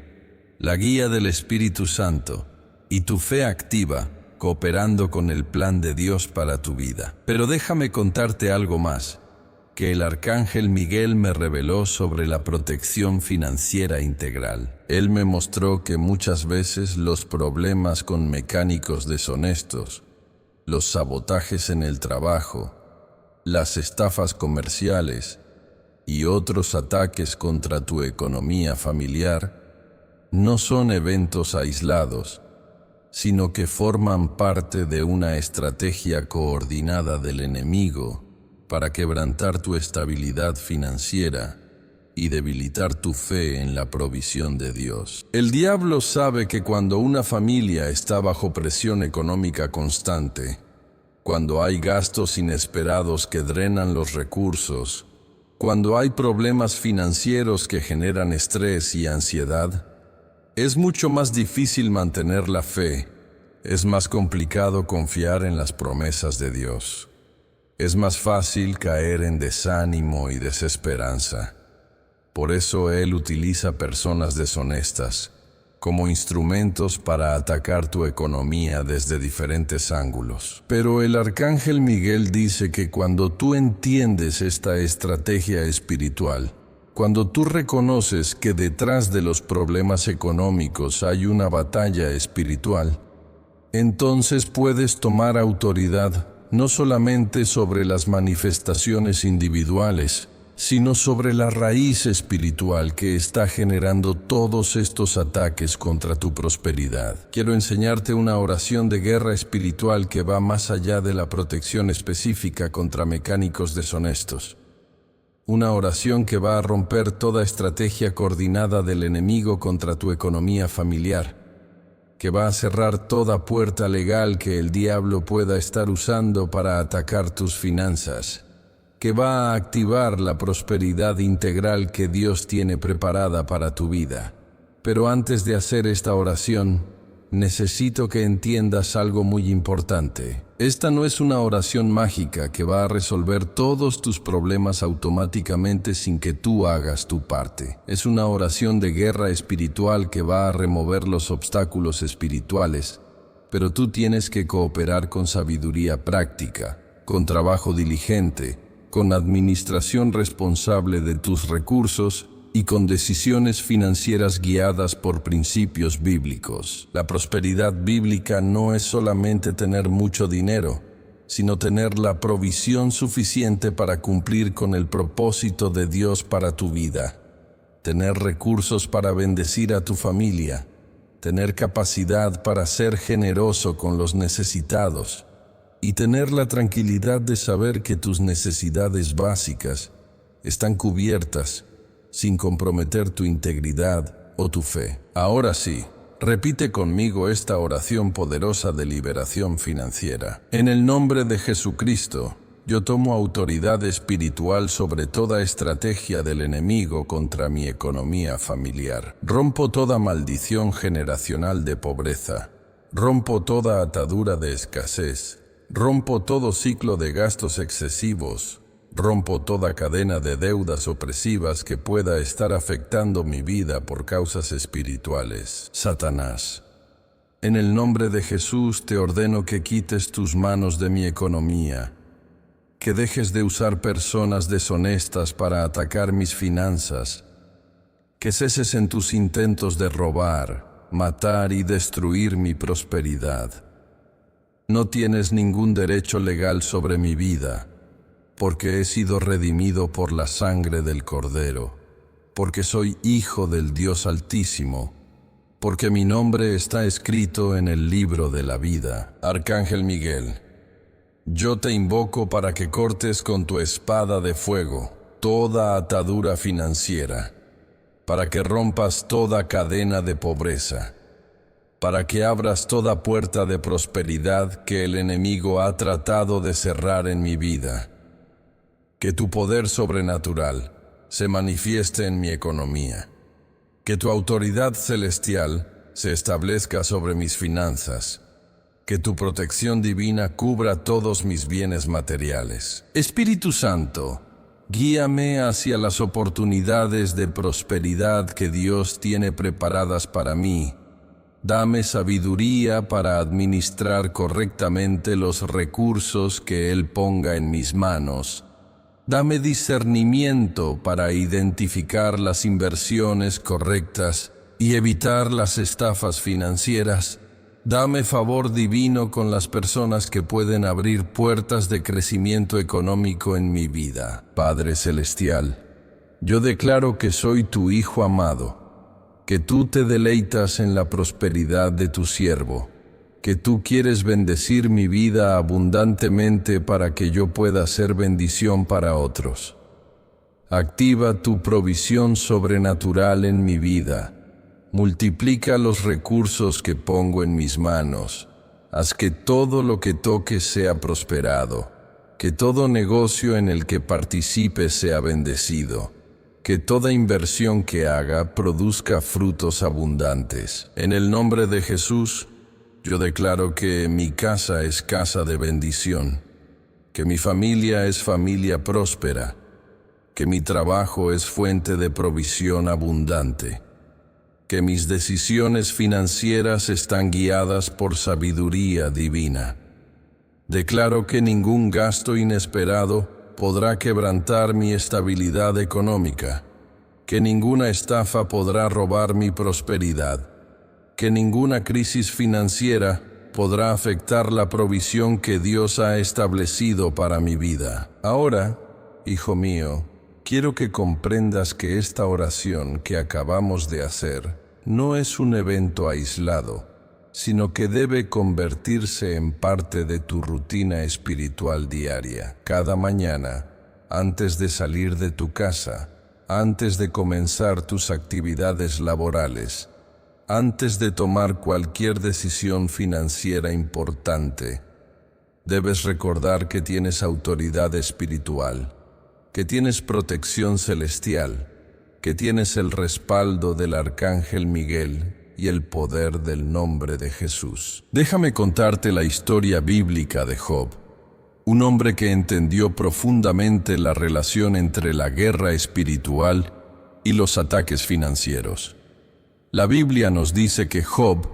la guía del Espíritu Santo y tu fe activa, cooperando con el plan de Dios para tu vida. Pero déjame contarte algo más, que el Arcángel Miguel me reveló sobre la protección financiera integral. Él me mostró que muchas veces los problemas con mecánicos deshonestos, los sabotajes en el trabajo, las estafas comerciales y otros ataques contra tu economía familiar no son eventos aislados, sino que forman parte de una estrategia coordinada del enemigo para quebrantar tu estabilidad financiera y debilitar tu fe en la provisión de Dios. El diablo sabe que cuando una familia está bajo presión económica constante, cuando hay gastos inesperados que drenan los recursos, cuando hay problemas financieros que generan estrés y ansiedad, es mucho más difícil mantener la fe, es más complicado confiar en las promesas de Dios. Es más fácil caer en desánimo y desesperanza. Por eso Él utiliza personas deshonestas como instrumentos para atacar tu economía desde diferentes ángulos. Pero el arcángel Miguel dice que cuando tú entiendes esta estrategia espiritual, cuando tú reconoces que detrás de los problemas económicos hay una batalla espiritual, entonces puedes tomar autoridad no solamente sobre las manifestaciones individuales, sino sobre la raíz espiritual que está generando todos estos ataques contra tu prosperidad. Quiero enseñarte una oración de guerra espiritual que va más allá de la protección específica contra mecánicos deshonestos. Una oración que va a romper toda estrategia coordinada del enemigo contra tu economía familiar, que va a cerrar toda puerta legal que el diablo pueda estar usando para atacar tus finanzas, que va a activar la prosperidad integral que Dios tiene preparada para tu vida. Pero antes de hacer esta oración, necesito que entiendas algo muy importante. Esta no es una oración mágica que va a resolver todos tus problemas automáticamente sin que tú hagas tu parte. Es una oración de guerra espiritual que va a remover los obstáculos espirituales, pero tú tienes que cooperar con sabiduría práctica, con trabajo diligente, con administración responsable de tus recursos y con decisiones financieras guiadas por principios bíblicos. La prosperidad bíblica no es solamente tener mucho dinero, sino tener la provisión suficiente para cumplir con el propósito de Dios para tu vida, tener recursos para bendecir a tu familia, tener capacidad para ser generoso con los necesitados, y tener la tranquilidad de saber que tus necesidades básicas están cubiertas sin comprometer tu integridad o tu fe. Ahora sí, repite conmigo esta oración poderosa de liberación financiera. En el nombre de Jesucristo, yo tomo autoridad espiritual sobre toda estrategia del enemigo contra mi economía familiar. Rompo toda maldición generacional de pobreza. Rompo toda atadura de escasez. Rompo todo ciclo de gastos excesivos. Rompo toda cadena de deudas opresivas que pueda estar afectando mi vida por causas espirituales. Satanás, en el nombre de Jesús te ordeno que quites tus manos de mi economía, que dejes de usar personas deshonestas para atacar mis finanzas, que ceses en tus intentos de robar, matar y destruir mi prosperidad. No tienes ningún derecho legal sobre mi vida, porque he sido redimido por la sangre del Cordero, porque soy hijo del Dios Altísimo, porque mi nombre está escrito en el libro de la vida. Arcángel Miguel, yo te invoco para que cortes con tu espada de fuego toda atadura financiera, para que rompas toda cadena de pobreza, para que abras toda puerta de prosperidad que el enemigo ha tratado de cerrar en mi vida. Que tu poder sobrenatural se manifieste en mi economía. Que tu autoridad celestial se establezca sobre mis finanzas. Que tu protección divina cubra todos mis bienes materiales. Espíritu Santo, guíame hacia las oportunidades de prosperidad que Dios tiene preparadas para mí. Dame sabiduría para administrar correctamente los recursos que Él ponga en mis manos. Dame discernimiento para identificar las inversiones correctas y evitar las estafas financieras. Dame favor divino con las personas que pueden abrir puertas de crecimiento económico en mi vida. Padre Celestial, yo declaro que soy tu Hijo amado, que tú te deleitas en la prosperidad de tu siervo, que tú quieres bendecir mi vida abundantemente para que yo pueda ser bendición para otros. Activa tu provisión sobrenatural en mi vida. Multiplica los recursos que pongo en mis manos. Haz que todo lo que toques sea prosperado, que todo negocio en el que participes sea bendecido, que toda inversión que haga produzca frutos abundantes. En el nombre de Jesús, yo declaro que mi casa es casa de bendición, que mi familia es familia próspera, que mi trabajo es fuente de provisión abundante, que mis decisiones financieras están guiadas por sabiduría divina. Declaro que ningún gasto inesperado podrá quebrantar mi estabilidad económica, que ninguna estafa podrá robar mi prosperidad, que ninguna crisis financiera podrá afectar la provisión que Dios ha establecido para mi vida. Ahora, hijo mío, quiero que comprendas que esta oración que acabamos de hacer no es un evento aislado, sino que debe convertirse en parte de tu rutina espiritual diaria. Cada mañana, antes de salir de tu casa, antes de comenzar tus actividades laborales, antes de tomar cualquier decisión financiera importante, debes recordar que tienes autoridad espiritual, que tienes protección celestial, que tienes el respaldo del Arcángel Miguel y el poder del nombre de Jesús. Déjame contarte la historia bíblica de Job, un hombre que entendió profundamente la relación entre la guerra espiritual y los ataques financieros. La Biblia nos dice que Job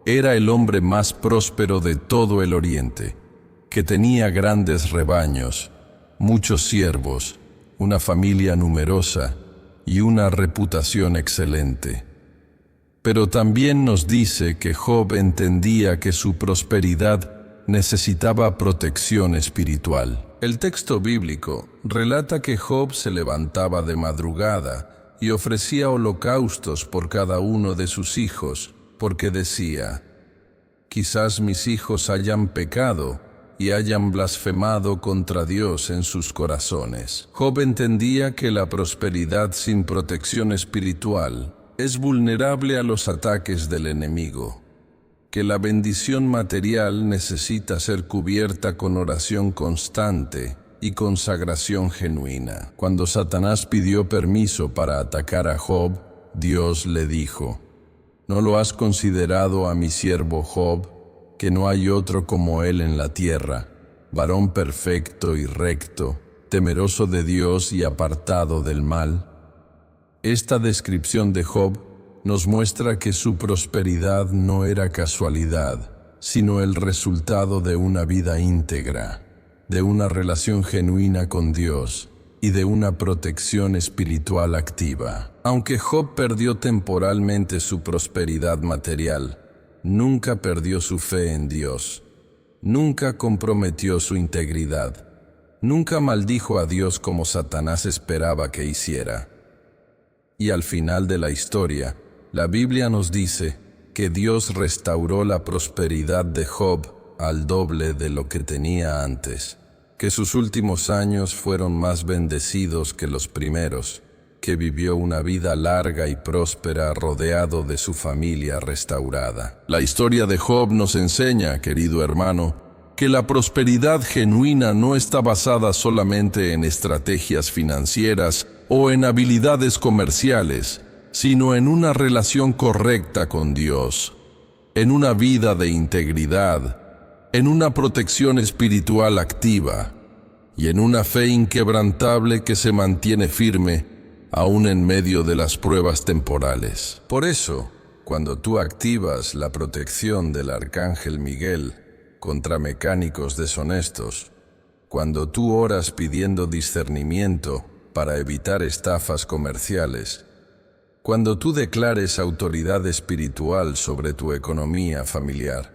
era el hombre más próspero de todo el Oriente, que tenía grandes rebaños, muchos siervos, una familia numerosa y una reputación excelente. Pero también nos dice que Job entendía que su prosperidad necesitaba protección espiritual. El texto bíblico relata que Job se levantaba de madrugada y ofrecía holocaustos por cada uno de sus hijos, porque decía: quizás mis hijos hayan pecado y hayan blasfemado contra Dios en sus corazones. Job entendía que la prosperidad sin protección espiritual es vulnerable a los ataques del enemigo, que la bendición material necesita ser cubierta con oración constante y consagración genuina. Cuando Satanás pidió permiso para atacar a Job, Dios le dijo: ¿no lo has considerado a mi siervo Job, que no hay otro como él en la tierra, varón perfecto y recto, temeroso de Dios y apartado del mal? Esta descripción de Job nos muestra que su prosperidad no era casualidad, sino el resultado de una vida íntegra, de una relación genuina con Dios y de una protección espiritual activa. Aunque Job perdió temporalmente su prosperidad material, nunca perdió su fe en Dios, nunca comprometió su integridad, nunca maldijo a Dios como Satanás esperaba que hiciera. Y al final de la historia, la Biblia nos dice que Dios restauró la prosperidad de Job al doble de lo que tenía antes, que sus últimos años fueron más bendecidos que los primeros, que vivió una vida larga y próspera rodeado de su familia restaurada. La historia de Job nos enseña, querido hermano, que la prosperidad genuina no está basada solamente en estrategias financieras o en habilidades comerciales, sino en una relación correcta con Dios, en una vida de integridad, en una protección espiritual activa y en una fe inquebrantable que se mantiene firme aún en medio de las pruebas temporales. Por eso, cuando tú activas la protección del Arcángel Miguel contra mecánicos deshonestos, cuando tú oras pidiendo discernimiento para evitar estafas comerciales, cuando tú declares autoridad espiritual sobre tu economía familiar,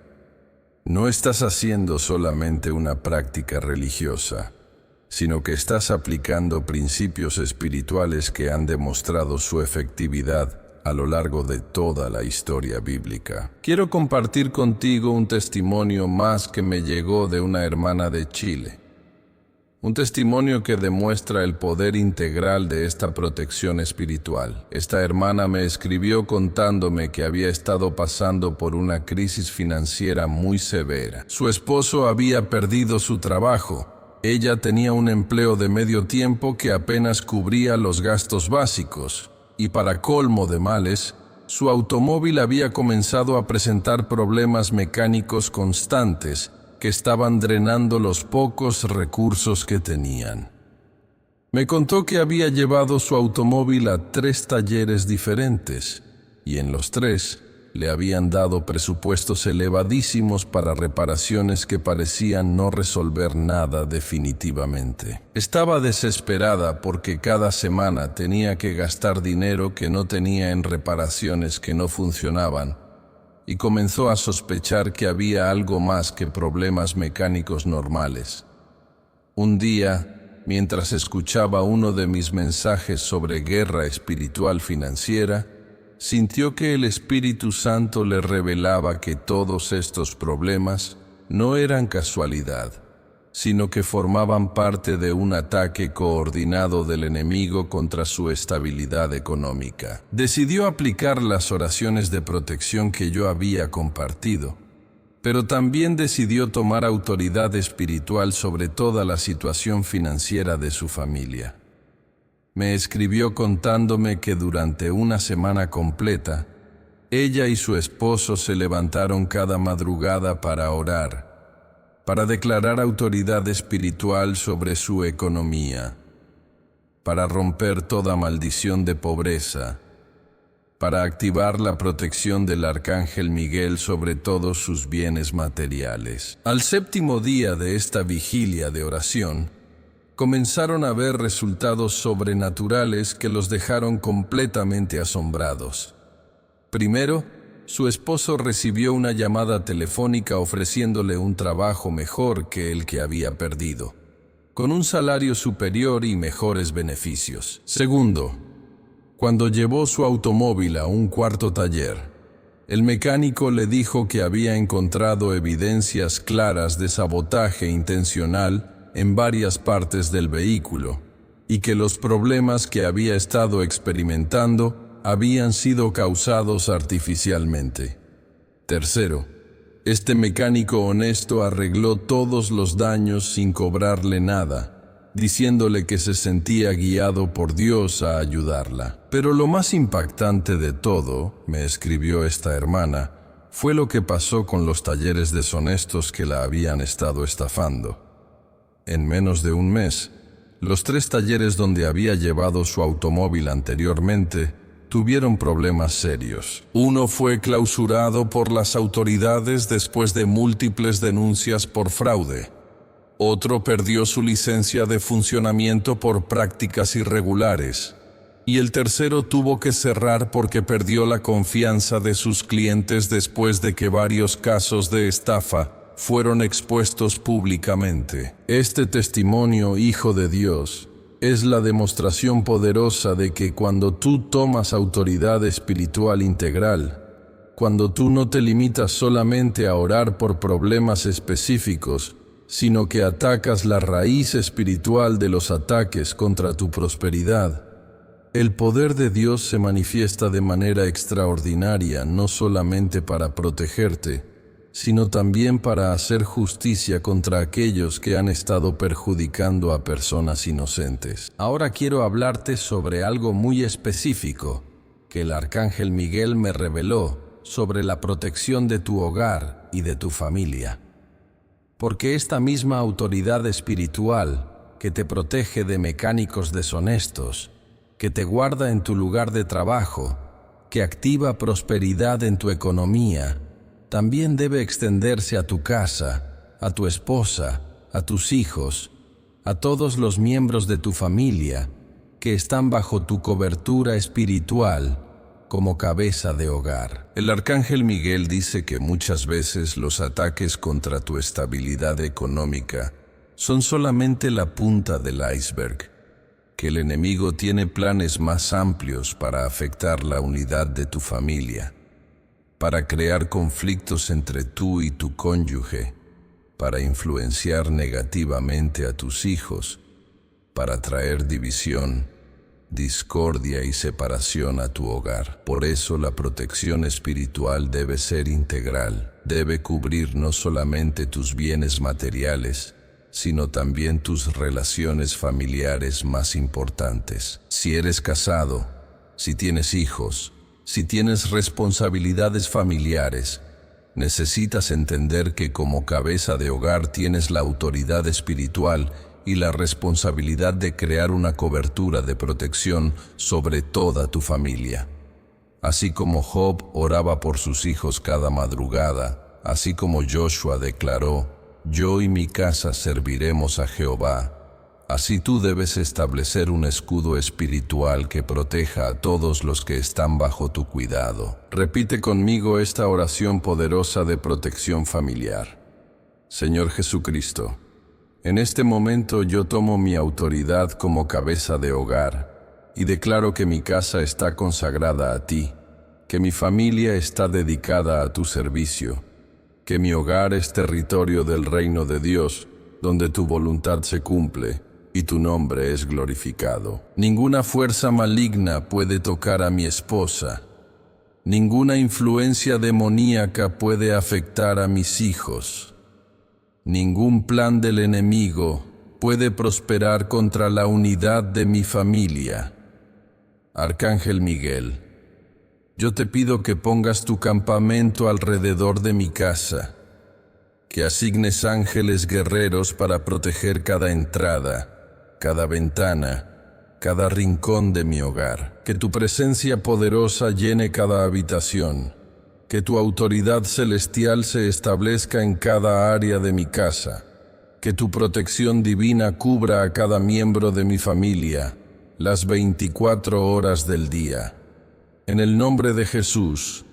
no estás haciendo solamente una práctica religiosa, sino que estás aplicando principios espirituales que han demostrado su efectividad a lo largo de toda la historia bíblica. Quiero compartir contigo un testimonio más que me llegó de una hermana de Chile. Un testimonio que demuestra el poder integral de esta protección espiritual. Esta hermana me escribió contándome que había estado pasando por una crisis financiera muy severa. Su esposo había perdido su trabajo. Ella tenía un empleo de medio tiempo que apenas cubría los gastos básicos. Y para colmo de males, su automóvil había comenzado a presentar problemas mecánicos constantes que estaban drenando los pocos recursos que tenían. Me contó que había llevado su automóvil a 3 talleres diferentes y en los 3 le habían dado presupuestos elevadísimos para reparaciones que parecían no resolver nada definitivamente. Estaba desesperada porque cada semana tenía que gastar dinero que no tenía en reparaciones que no funcionaban y comenzó a sospechar que había algo más que problemas mecánicos normales. Un día, mientras escuchaba uno de mis mensajes sobre guerra espiritual financiera, sintió que el Espíritu Santo le revelaba que todos estos problemas no eran casualidad, sino que formaban parte de un ataque coordinado del enemigo contra su estabilidad económica. Decidió aplicar las oraciones de protección que yo había compartido, pero también decidió tomar autoridad espiritual sobre toda la situación financiera de su familia. Me escribió contándome que durante una semana completa, ella y su esposo se levantaron cada madrugada para orar, para declarar autoridad espiritual sobre su economía, para romper toda maldición de pobreza, para activar la protección del Arcángel Miguel sobre todos sus bienes materiales. Al 7º día de esta vigilia de oración, comenzaron a ver resultados sobrenaturales que los dejaron completamente asombrados. Primero, su esposo recibió una llamada telefónica ofreciéndole un trabajo mejor que el que había perdido, con un salario superior y mejores beneficios. Segundo, cuando llevó su automóvil a un 4º taller, el mecánico le dijo que había encontrado evidencias claras de sabotaje intencional en varias partes del vehículo y que los problemas que había estado experimentando habían sido causados artificialmente. Tercero, este mecánico honesto arregló todos los daños sin cobrarle nada, diciéndole que se sentía guiado por Dios a ayudarla. Pero lo más impactante de todo, me escribió esta hermana, fue lo que pasó con los talleres deshonestos que la habían estado estafando. En menos de un mes, los 3 talleres donde había llevado su automóvil anteriormente tuvieron problemas serios. Uno fue clausurado por las autoridades después de múltiples denuncias por fraude. Otro perdió su licencia de funcionamiento por prácticas irregulares. Y el tercero tuvo que cerrar porque perdió la confianza de sus clientes después de que varios casos de estafa fueron expuestos públicamente. Este testimonio, hijo de Dios, es la demostración poderosa de que cuando tú tomas autoridad espiritual integral, cuando tú no te limitas solamente a orar por problemas específicos, sino que atacas la raíz espiritual de los ataques contra tu prosperidad, el poder de Dios se manifiesta de manera extraordinaria no solamente para protegerte, sino también para hacer justicia contra aquellos que han estado perjudicando a personas inocentes. Ahora quiero hablarte sobre algo muy específico que el Arcángel Miguel me reveló sobre la protección de tu hogar y de tu familia. Porque esta misma autoridad espiritual que te protege de mecánicos deshonestos, que te guarda en tu lugar de trabajo, que activa prosperidad en tu economía, también debe extenderse a tu casa, a tu esposa, a tus hijos, a todos los miembros de tu familia que están bajo tu cobertura espiritual como cabeza de hogar. El Arcángel Miguel dice que muchas veces los ataques contra tu estabilidad económica son solamente la punta del iceberg, que el enemigo tiene planes más amplios para afectar la unidad de tu familia, para crear conflictos entre tú y tu cónyuge, para influenciar negativamente a tus hijos, para traer división, discordia y separación a tu hogar. Por eso la protección espiritual debe ser integral, debe cubrir no solamente tus bienes materiales, sino también tus relaciones familiares más importantes. Si eres casado, si tienes hijos, si tienes responsabilidades familiares, necesitas entender que como cabeza de hogar tienes la autoridad espiritual y la responsabilidad de crear una cobertura de protección sobre toda tu familia. Así como Job oraba por sus hijos cada madrugada, así como Joshua declaró, yo y mi casa serviremos a Jehová, así tú debes establecer un escudo espiritual que proteja a todos los que están bajo tu cuidado. Repite conmigo esta oración poderosa de protección familiar. Señor Jesucristo, en este momento yo tomo mi autoridad como cabeza de hogar y declaro que mi casa está consagrada a ti, que mi familia está dedicada a tu servicio, que mi hogar es territorio del reino de Dios, donde tu voluntad se cumple y tu nombre es glorificado. Ninguna fuerza maligna puede tocar a mi esposa, ninguna influencia demoníaca puede afectar a mis hijos. Ningún plan del enemigo puede prosperar contra la unidad de mi familia. Arcángel Miguel, yo te pido que pongas tu campamento alrededor de mi casa, que asignes ángeles guerreros para proteger cada entrada, cada ventana, cada rincón de mi hogar, que tu presencia poderosa llene cada habitación, que tu autoridad celestial se establezca en cada área de mi casa, que tu protección divina cubra a cada miembro de mi familia, las 24 horas del día. En el nombre de Jesús,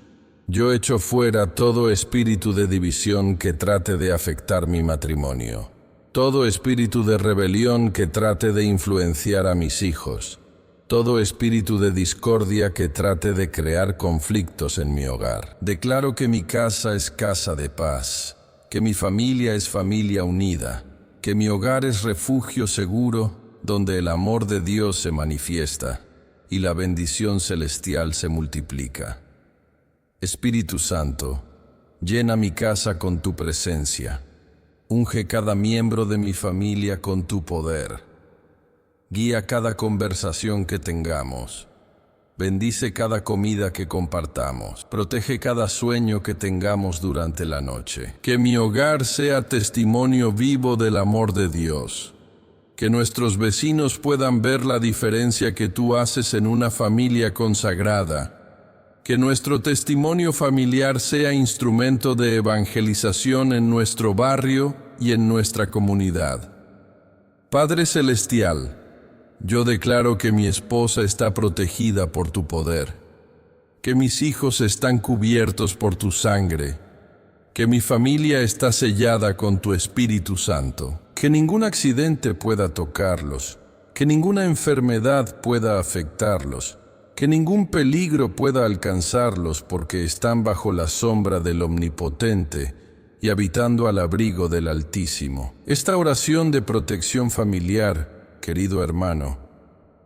yo echo fuera todo espíritu de división que trate de afectar mi matrimonio, todo espíritu de rebelión que trate de influenciar a mis hijos, todo espíritu de discordia que trate de crear conflictos en mi hogar. Declaro que mi casa es casa de paz, que mi familia es familia unida, que mi hogar es refugio seguro donde el amor de Dios se manifiesta y la bendición celestial se multiplica. Espíritu Santo, llena mi casa con tu presencia. Unge cada miembro de mi familia con tu poder. Guía cada conversación que tengamos. Bendice cada comida que compartamos. Protege cada sueño que tengamos durante la noche. Que mi hogar sea testimonio vivo del amor de Dios. Que nuestros vecinos puedan ver la diferencia que tú haces en una familia consagrada. Que nuestro testimonio familiar sea instrumento de evangelización en nuestro barrio y en nuestra comunidad. Padre Celestial, yo declaro que mi esposa está protegida por tu poder, que mis hijos están cubiertos por tu sangre, que mi familia está sellada con tu Espíritu Santo, que ningún accidente pueda tocarlos, que ninguna enfermedad pueda afectarlos, que ningún peligro pueda alcanzarlos porque están bajo la sombra del Omnipotente y habitando al abrigo del Altísimo. Esta oración de protección familiar, querido hermano,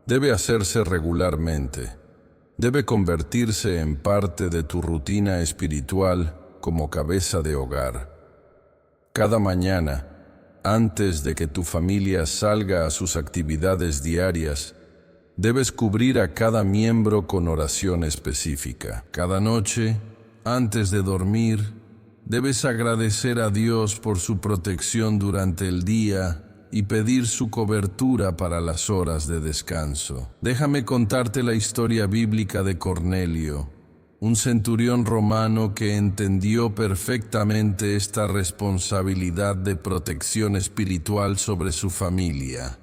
debe hacerse regularmente, debe convertirse en parte de tu rutina espiritual como cabeza de hogar. Cada mañana, antes de que tu familia salga a sus actividades diarias, debes cubrir a cada miembro con oración específica. Cada noche, antes de dormir, debes agradecer a Dios por su protección durante el día y pedir su cobertura para las horas de descanso. Déjame contarte la historia bíblica de Cornelio, un centurión romano que entendió perfectamente esta responsabilidad de protección espiritual sobre su familia.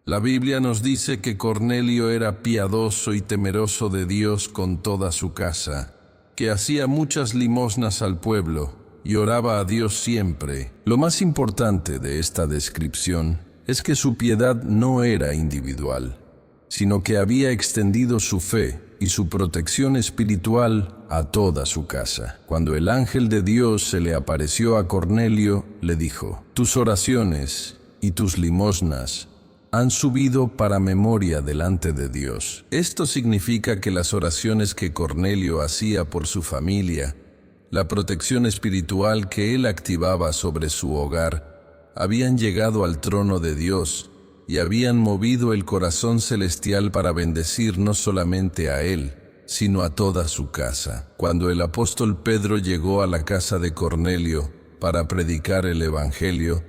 La Biblia nos dice que Cornelio era piadoso y temeroso de Dios con toda su casa, que hacía muchas limosnas al pueblo y oraba a Dios siempre. Lo más importante de esta descripción es que su piedad no era individual, sino que había extendido su fe y su protección espiritual a toda su casa. Cuando el ángel de Dios se le apareció a Cornelio, le dijo: «Tus oraciones y tus limosnas han subido para memoria delante de Dios». Esto significa que las oraciones que Cornelio hacía por su familia, la protección espiritual que él activaba sobre su hogar, habían llegado al trono de Dios y habían movido el corazón celestial para bendecir no solamente a él, sino a toda su casa. Cuando el apóstol Pedro llegó a la casa de Cornelio para predicar el Evangelio,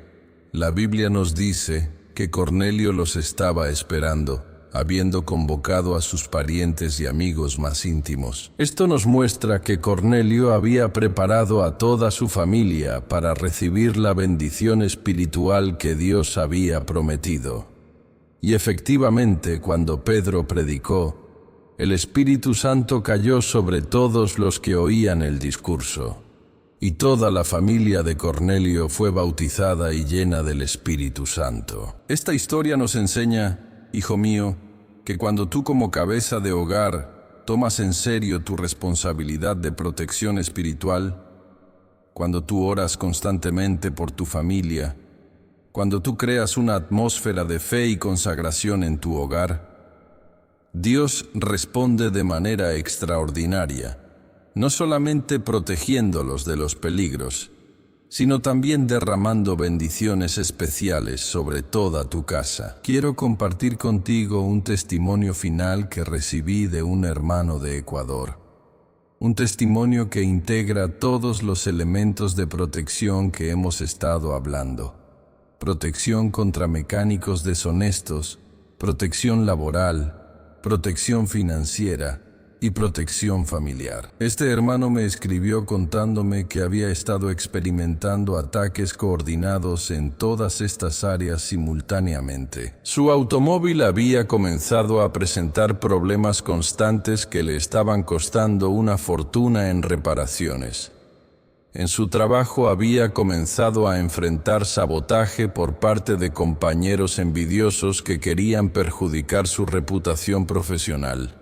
la Biblia nos dice que Cornelio los estaba esperando, habiendo convocado a sus parientes y amigos más íntimos. Esto nos muestra que Cornelio había preparado a toda su familia para recibir la bendición espiritual que Dios había prometido. Y efectivamente, cuando Pedro predicó, el Espíritu Santo cayó sobre todos los que oían el discurso, y toda la familia de Cornelio fue bautizada y llena del Espíritu Santo. Esta historia nos enseña, hijo mío, que cuando tú como cabeza de hogar tomas en serio tu responsabilidad de protección espiritual, cuando tú oras constantemente por tu familia, cuando tú creas una atmósfera de fe y consagración en tu hogar, Dios responde de manera extraordinaria, no solamente protegiéndolos de los peligros, sino también derramando bendiciones especiales sobre toda tu casa. Quiero compartir contigo un testimonio final que recibí de un hermano de Ecuador. Un testimonio que integra todos los elementos de protección que hemos estado hablando. Protección contra mecánicos deshonestos, protección laboral, protección financiera y protección familiar. Este hermano me escribió contándome que había estado experimentando ataques coordinados en todas estas áreas simultáneamente. Su automóvil había comenzado a presentar problemas constantes que le estaban costando una fortuna en reparaciones. En su trabajo había comenzado a enfrentar sabotaje por parte de compañeros envidiosos que querían perjudicar su reputación profesional.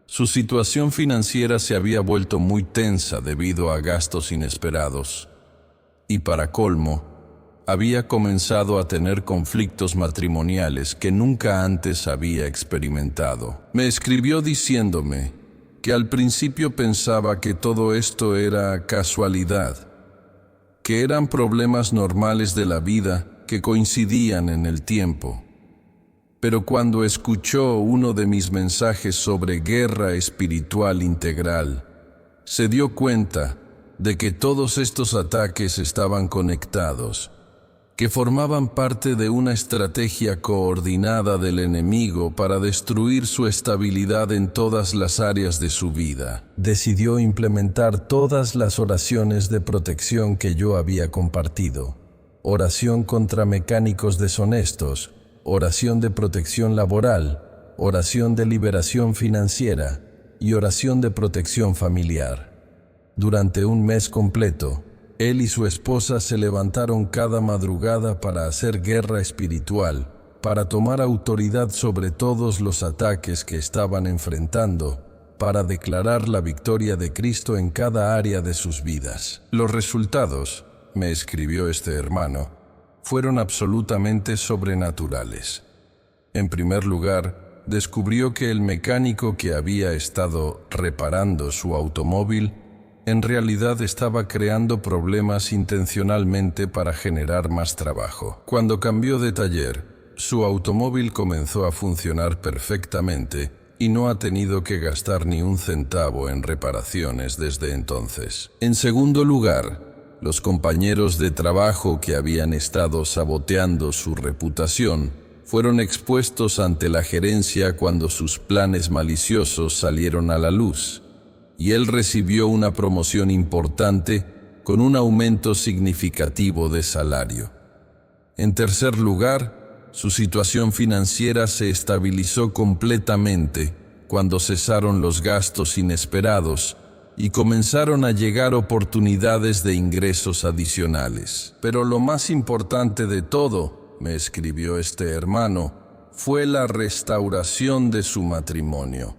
Su situación financiera se había vuelto muy tensa debido a gastos inesperados. Y para colmo, había comenzado a tener conflictos matrimoniales que nunca antes había experimentado. Me escribió diciéndome que al principio pensaba que todo esto era casualidad, que eran problemas normales de la vida que coincidían en el tiempo. Pero cuando escuchó uno de mis mensajes sobre guerra espiritual integral, se dio cuenta de que todos estos ataques estaban conectados, que formaban parte de una estrategia coordinada del enemigo para destruir su estabilidad en todas las áreas de su vida. Decidió implementar todas las oraciones de protección que yo había compartido. Oración contra mecánicos deshonestos, oración de protección laboral, oración de liberación financiera y oración de protección familiar. Durante un mes completo, él y su esposa se levantaron cada madrugada para hacer guerra espiritual, para tomar autoridad sobre todos los ataques que estaban enfrentando, para declarar la victoria de Cristo en cada área de sus vidas. Los resultados, me escribió este hermano, fueron absolutamente sobrenaturales. En primer lugar, descubrió que el mecánico que había estado reparando su automóvil en realidad estaba creando problemas intencionalmente para generar más trabajo. Cuando cambió de taller, su automóvil comenzó a funcionar perfectamente y no ha tenido que gastar ni un centavo en reparaciones desde entonces. En segundo lugar, los compañeros de trabajo que habían estado saboteando su reputación fueron expuestos ante la gerencia cuando sus planes maliciosos salieron a la luz, y él recibió una promoción importante con un aumento significativo de salario. En tercer lugar, su situación financiera se estabilizó completamente cuando cesaron los gastos inesperados y comenzaron a llegar oportunidades de ingresos adicionales. Pero lo más importante de todo, me escribió este hermano, fue la restauración de su matrimonio.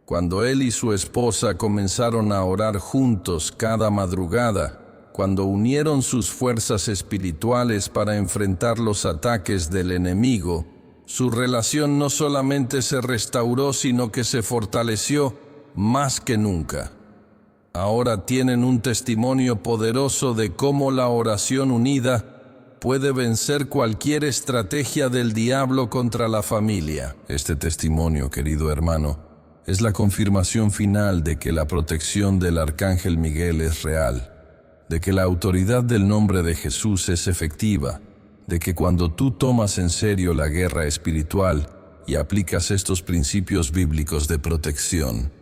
Cuando él y su esposa comenzaron a orar juntos cada madrugada, cuando unieron sus fuerzas espirituales para enfrentar los ataques del enemigo, su relación no solamente se restauró, sino que se fortaleció más que nunca. Ahora tienen un testimonio poderoso de cómo la oración unida puede vencer cualquier estrategia del diablo contra la familia. Este testimonio, querido hermano, es la confirmación final de que la protección del Arcángel Miguel es real, de que la autoridad del nombre de Jesús es efectiva, de que cuando tú tomas en serio la guerra espiritual y aplicas estos principios bíblicos de protección,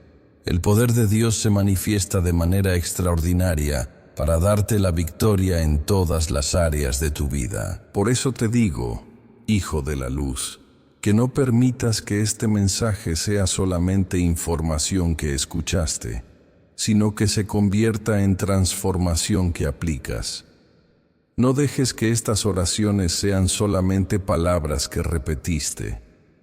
el poder de Dios se manifiesta de manera extraordinaria para darte la victoria en todas las áreas de tu vida. Por eso te digo, hijo de la luz, que no permitas que este mensaje sea solamente información que escuchaste, sino que se convierta en transformación que aplicas. No dejes que estas oraciones sean solamente palabras que repetiste,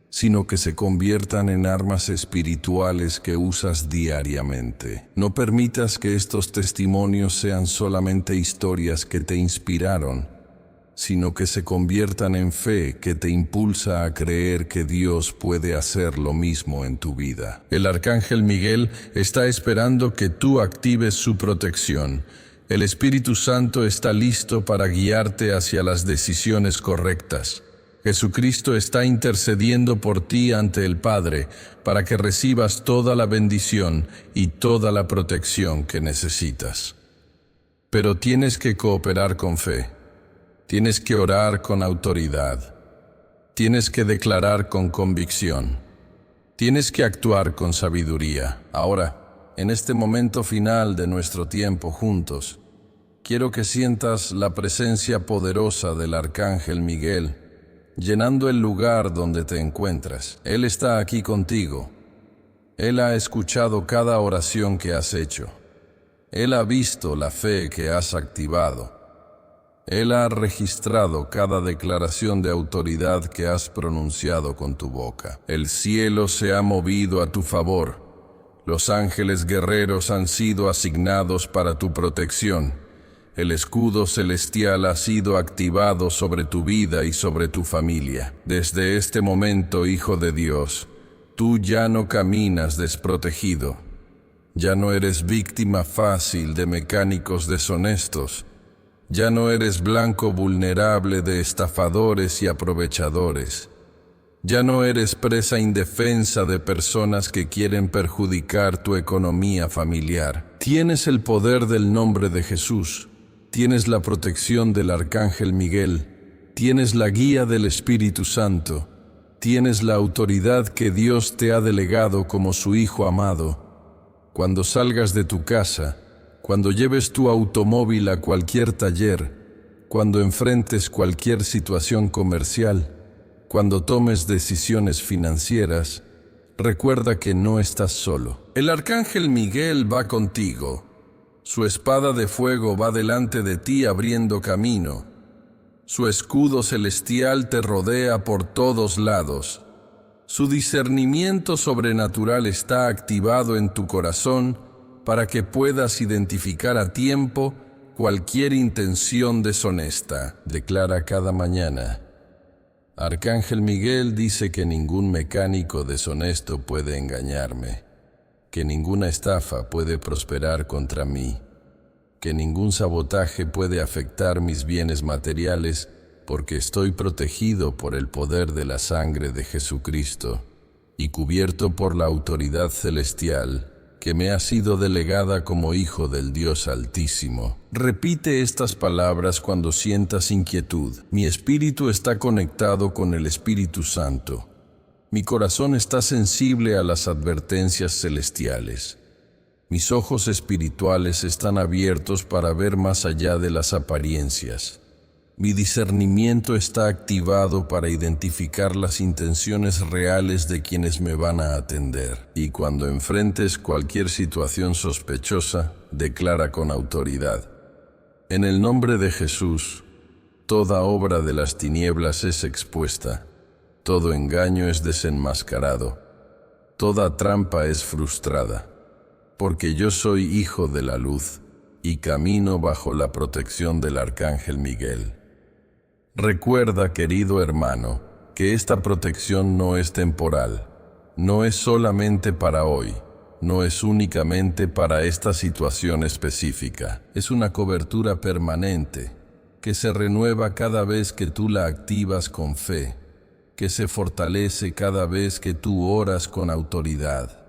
sino que se conviertan en armas espirituales que usas diariamente. No permitas que estos testimonios sean solamente historias que te inspiraron, sino que se conviertan en fe que te impulsa a creer que Dios puede hacer lo mismo en tu vida. El Arcángel Miguel está esperando que tú actives su protección. El Espíritu Santo está listo para guiarte hacia las decisiones correctas. Jesucristo está intercediendo por ti ante el Padre para que recibas toda la bendición y toda la protección que necesitas. Pero tienes que cooperar con fe. Tienes que orar con autoridad. Tienes que declarar con convicción. Tienes que actuar con sabiduría. Ahora, en este momento final de nuestro tiempo juntos, quiero que sientas la presencia poderosa del Arcángel Miguel, llenando el lugar donde te encuentras. Él está aquí contigo. Él ha escuchado cada oración que has hecho. Él ha visto la fe que has activado. Él ha registrado cada declaración de autoridad que has pronunciado con tu boca. El cielo se ha movido a tu favor. Los ángeles guerreros han sido asignados para tu protección. El escudo celestial ha sido activado sobre tu vida y sobre tu familia. Desde este momento, hijo de Dios, tú ya no caminas desprotegido. Ya no eres víctima fácil de mecánicos deshonestos. Ya no eres blanco vulnerable de estafadores y aprovechadores. Ya no eres presa indefensa de personas que quieren perjudicar tu economía familiar. Tienes el poder del nombre de Jesús. Tienes la protección del Arcángel Miguel. Tienes la guía del Espíritu Santo. Tienes la autoridad que Dios te ha delegado como su Hijo amado. Cuando salgas de tu casa, cuando lleves tu automóvil a cualquier taller, cuando enfrentes cualquier situación comercial, cuando tomes decisiones financieras, recuerda que no estás solo. El Arcángel Miguel va contigo. Su espada de fuego va delante de ti abriendo camino. Su escudo celestial te rodea por todos lados. Su discernimiento sobrenatural está activado en tu corazón para que puedas identificar a tiempo cualquier intención deshonesta. Declara cada mañana: Arcángel Miguel dice que ningún mecánico deshonesto puede engañarme, que ninguna estafa puede prosperar contra mí, que ningún sabotaje puede afectar mis bienes materiales, porque estoy protegido por el poder de la sangre de Jesucristo y cubierto por la autoridad celestial que me ha sido delegada como hijo del Dios Altísimo. Repite estas palabras cuando sientas inquietud. Mi espíritu está conectado con el Espíritu Santo. Mi corazón está sensible a las advertencias celestiales. Mis ojos espirituales están abiertos para ver más allá de las apariencias. Mi discernimiento está activado para identificar las intenciones reales de quienes me van a atender. Y cuando enfrentes cualquier situación sospechosa, declara con autoridad: en el nombre de Jesús, toda obra de las tinieblas es expuesta. todo engaño es desenmascarado, toda trampa es frustrada, porque yo soy hijo de la luz y camino bajo la protección del Arcángel Miguel. Recuerda, querido hermano, que esta protección no es temporal, no es solamente para hoy, no es únicamente para esta situación específica, es una cobertura permanente que se renueva cada vez que tú la activas con fe, que se fortalece cada vez que tú oras con autoridad,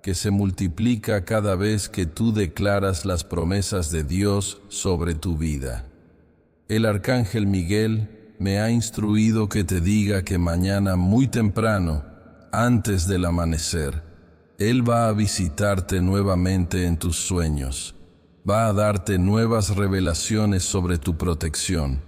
que se multiplica cada vez que tú declaras las promesas de Dios sobre tu vida. El Arcángel Miguel me ha instruido que te diga que mañana muy temprano, antes del amanecer, Él va a visitarte nuevamente en tus sueños, va a darte nuevas revelaciones sobre tu protección,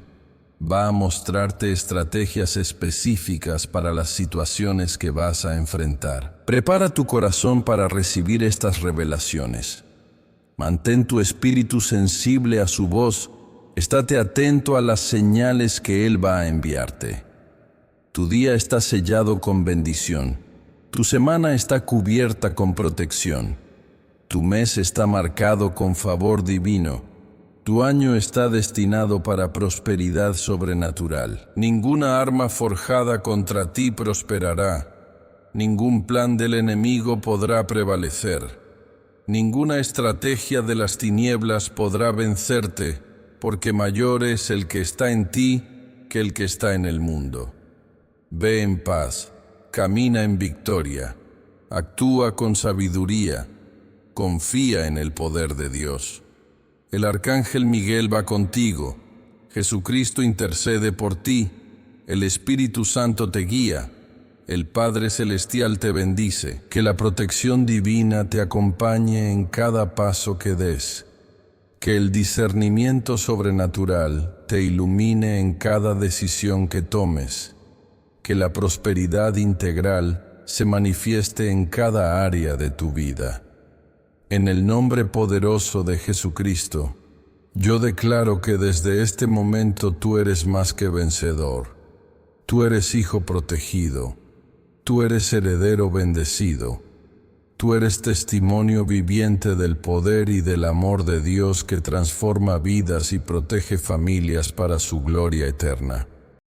va a mostrarte estrategias específicas para las situaciones que vas a enfrentar. Prepara tu corazón para recibir estas revelaciones. Mantén tu espíritu sensible a su voz, estate atento a las señales que Él va a enviarte. Tu día está sellado con bendición, tu semana está cubierta con protección, tu mes está marcado con favor divino. Tu año está destinado para prosperidad sobrenatural. Ninguna arma forjada contra ti prosperará. Ningún plan del enemigo podrá prevalecer. Ninguna estrategia de las tinieblas podrá vencerte, porque mayor es el que está en ti que el que está en el mundo. Ve en paz, camina en victoria, actúa con sabiduría, confía en el poder de Dios. El Arcángel Miguel va contigo, Jesucristo intercede por ti, el Espíritu Santo te guía, el Padre Celestial te bendice, que la protección divina te acompañe en cada paso que des, que el discernimiento sobrenatural te ilumine en cada decisión que tomes, que la prosperidad integral se manifieste en cada área de tu vida. En el nombre poderoso de Jesucristo, yo declaro que desde este momento tú eres más que vencedor. Tú eres hijo protegido. Tú eres heredero bendecido. Tú eres testimonio viviente del poder y del amor de Dios que transforma vidas y protege familias para su gloria eterna.